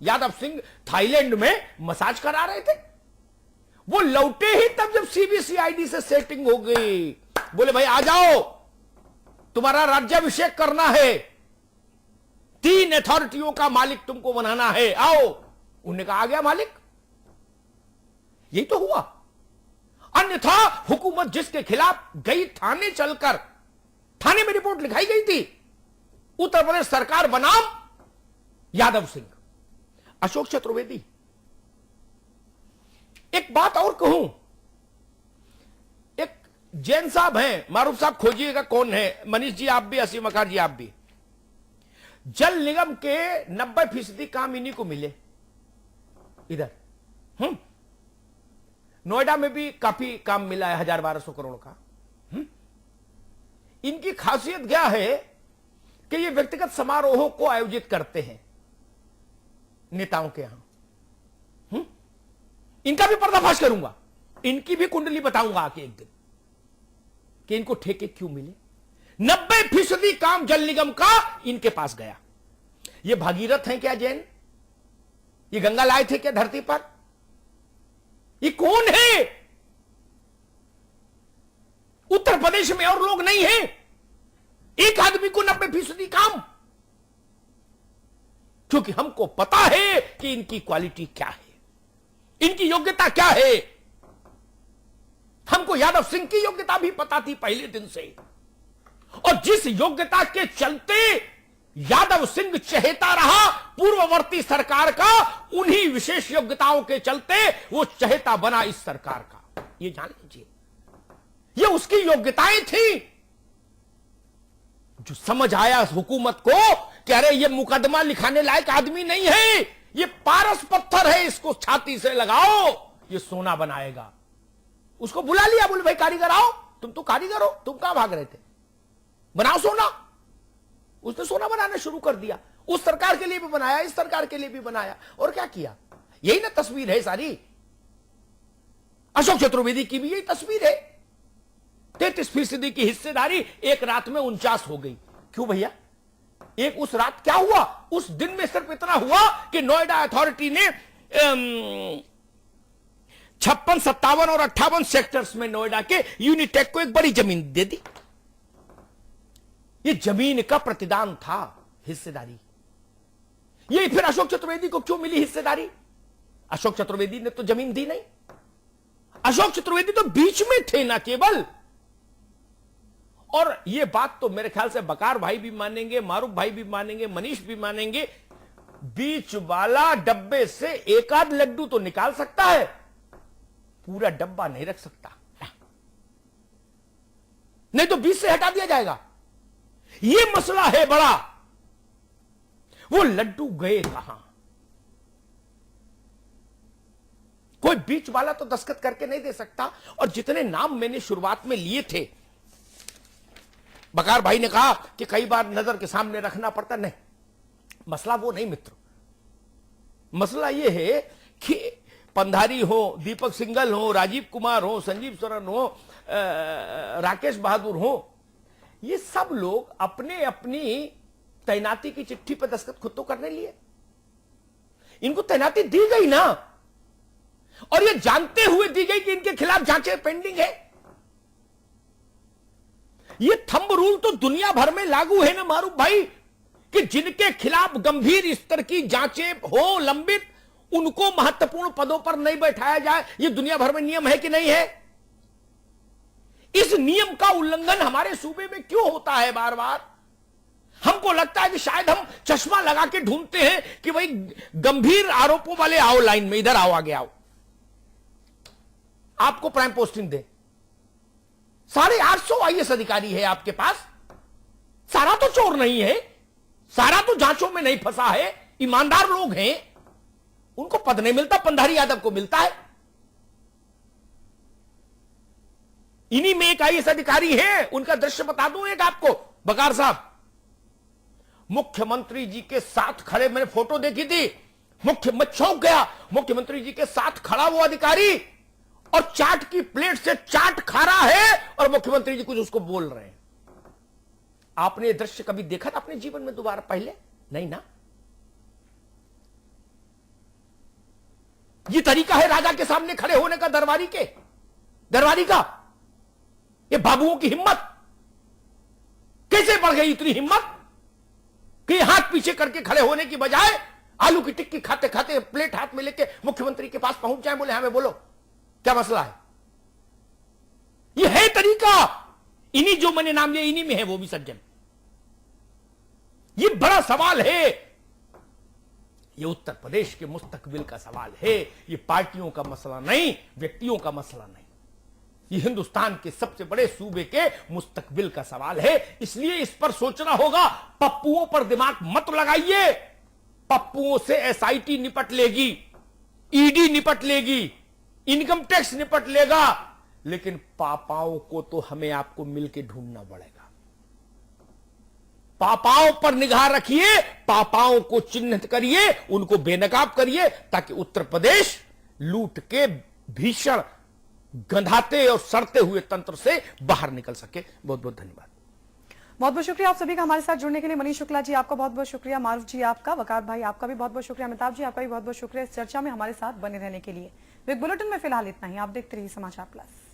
यादव सिंह थाईलैंड में मसाज करा रहे थे, वो लौटे ही तब जब सीबीसीआईडी से सेटिंग हो गई। बोले भाई आ जाओ, तुम्हारा राज्याभिषेक करना है, 3 अथॉरिटियों का मालिक तुमको बनाना है, आओ। उन्होंने कहा आ गया मालिक। यही तो हुआ। अन्यथा हुकूमत जिसके खिलाफ गई थाने चलकर, थाने में रिपोर्ट लिखाई गई थी, उत्तर प्रदेश सरकार बनाम यादव सिंह, अशोक चतुर्वेदी। एक बात और कहूं, एक जैन साहब हैं, मारूफ साहब खोजिएगा कौन है, मनीष जी आप भी, असीम अखार जी आप भी। जल निगम के 90% काम इन्हीं को मिले इधर। नोएडा में भी काफी काम मिला है, 1000-1200 करोड़ का। इनकी खासियत क्या है कि ये व्यक्तिगत समारोहों को आयोजित करते हैं नेताओं के यहां। इनका भी पर्दाफाश करूंगा, इनकी भी कुंडली बताऊंगा आके एक दिन कि इनको ठेके क्यों मिले। 90% काम जल निगम का इनके पास गया। ये भागीरथ हैं क्या जैन? ये गंगा लाए थे क्या धरती पर? ये कौन है? उत्तर प्रदेश में और लोग नहीं है, एक आदमी को 90% काम। क्योंकि हमको पता है कि इनकी क्वालिटी क्या है, इनकी योग्यता क्या है। हमको यादव सिंह की योग्यता भी पता थी पहले दिन से, और जिस योग्यता के चलते यादव सिंह चहेता रहा पूर्ववर्ती सरकार का, उन्हीं विशेष योग्यताओं के चलते वो चहेता बना इस सरकार का। ये जान लीजिए, ये उसकी योग्यताएं थी। जो समझ आया हुकूमत को कि अरे ये मुकदमा लिखाने लायक आदमी नहीं है, ये पारस पत्थर है, इसको छाती से लगाओ, ये सोना बनाएगा। उसको बुला लिया, बोले भाई कारीगर आओ, तुम तो कारीगर हो, तुम कहां भाग रहे थे, बनाओ सोना। उसने सोना बनाना शुरू कर दिया। उस सरकार के लिए भी बनाया, इस सरकार के लिए भी बनाया, और क्या किया? यही ना तस्वीर है सारी। अशोक चतुर्वेदी की भी यही तस्वीर है। 33% की हिस्सेदारी एक रात में 49 हो गई। क्यों भैया? एक उस रात क्या हुआ? उस दिन में सिर्फ इतना हुआ कि नोएडा अथॉरिटी ने 56, 57 और 58 सेक्टर्स में नोएडा के यूनिटेक को एक बड़ी जमीन दे दी। ये जमीन का प्रतिदान था, हिस्सेदारी। ये फिर अशोक चतुर्वेदी को क्यों मिली हिस्सेदारी? अशोक चतुर्वेदी ने तो जमीन दी नहीं। अशोक चतुर्वेदी तो बीच में थे ना केवल। और ये बात तो मेरे ख्याल से बकार भाई भी मानेंगे, मारूफ भाई भी मानेंगे, मनीष भी मानेंगे, बीच वाला डब्बे से एक आध लड्डू तो निकाल सकता है, पूरा डब्बा नहीं रख सकता, नहीं तो बीच से हटा दिया जाएगा। ये मसला है बड़ा। वो लड्डू गए कहां? कोई बीच वाला तो दस्तखत करके नहीं दे सकता। और जितने नाम मैंने शुरुआत में लिए थे, बकार भाई ने कहा कि कई बार नजर के सामने रखना पड़ता, नहीं, मसला वो नहीं मित्र। मसला ये है कि पंधारी हो, दीपक सिंघल हो, राजीव कुमार हो, संजीव सोरेन हो, राकेश बहादुर हो, ये सब लोग अपने अपनी तैनाती की चिट्ठी पर दस्तखत खुद तो करने लिए। इनको तैनाती दी गई ना, और ये जानते हुए दी गई कि इनके खिलाफ जांचें पेंडिंग है। ये थंब रूल तो दुनिया भर में लागू है ना मारूफ भाई, कि जिनके खिलाफ गंभीर स्तर की जांचें हो लंबित, उनको महत्वपूर्ण पदों पर नहीं बैठाया जाए। ये दुनिया भर में नियम है कि नहीं है? इस नियम का उल्लंघन हमारे सूबे में क्यों होता है बार बार? हमको लगता है कि शायद हम चश्मा लगा के ढूंढते हैं कि भाई गंभीर आरोपों वाले आओ लाइन में, इधर आओ, आगे आओ, आपको प्राइम पोस्टिंग दे। 850 आईएएस अधिकारी है आपके पास, सारा तो चोर नहीं है, सारा तो जांचों में नहीं फंसा है, ईमानदार लोग हैं, उनको पद नहीं मिलता, पंधारी यादव को मिलता है। इन्हीं में एक आईएएस अधिकारी है, उनका दृश्य बता दूं एक आपको, बकार साहब, मुख्यमंत्री जी के साथ खड़े, मैंने फोटो देखी थी, मैं चौंक गया। मुख्यमंत्री जी के साथ खड़ा वो अधिकारी और चाट की प्लेट से चाट खा रहा है और मुख्यमंत्री जी कुछ उसको बोल रहे हैं। आपने ये दृश्य कभी देखा था अपने जीवन में दोबारा पहले? नहीं ना। ये तरीका है राजा के सामने खड़े होने का, दरबारी का। ये बाबुओं की हिम्मत कैसे बढ़ गई, इतनी हिम्मत कि हाथ पीछे करके खड़े होने की बजाय आलू की टिक्की खाते खाते प्लेट हाथ में लेके मुख्यमंत्री के पास पहुंच जाए, बोले हमें बोलो क्या मसला है। ये है तरीका। इन्हीं जो मैंने नाम लिया, इन्हीं में है वो भी सज्जन। ये बड़ा सवाल है, ये उत्तर प्रदेश के मुस्तकबिल का सवाल है। ये पार्टियों का मसला नहीं, व्यक्तियों का मसला नहीं, ये हिंदुस्तान के सबसे बड़े सूबे के मुस्तकबिल का सवाल है। इसलिए इस पर सोचना होगा। पप्पुओं पर दिमाग मत लगाइए। पप्पुओं से एसआईटी निपट लेगी, ईडी निपट लेगी, इनकम टैक्स निपट लेगा, लेकिन पापाओं को तो हमें आपको मिलकर ढूंढना पड़ेगा। पापाओं पर निगाह रखिए, पापाओं को चिन्हित करिए, उनको बेनकाब करिए, ताकि उत्तर प्रदेश लूट के भीषण गंधाते और सड़ते हुए तंत्र से बाहर निकल सके। बहुत बहुत धन्यवाद। बहुत बहुत शुक्रिया आप सभी का हमारे साथ जुड़ने के लिए। मनीष शुक्ला जी आपका बहुत बहुत शुक्रिया, मारूफ जी आपका, वकार भाई आपका भी बहुत बहुत शुक्रिया, अमिताभ जी आपका भी बहुत बहुत शुक्रिया इस चर्चा में हमारे साथ बने रहने के लिए। बिग बुलेटिन में फिलहाल इतना ही। आप देखते रहिए समाचार प्लस।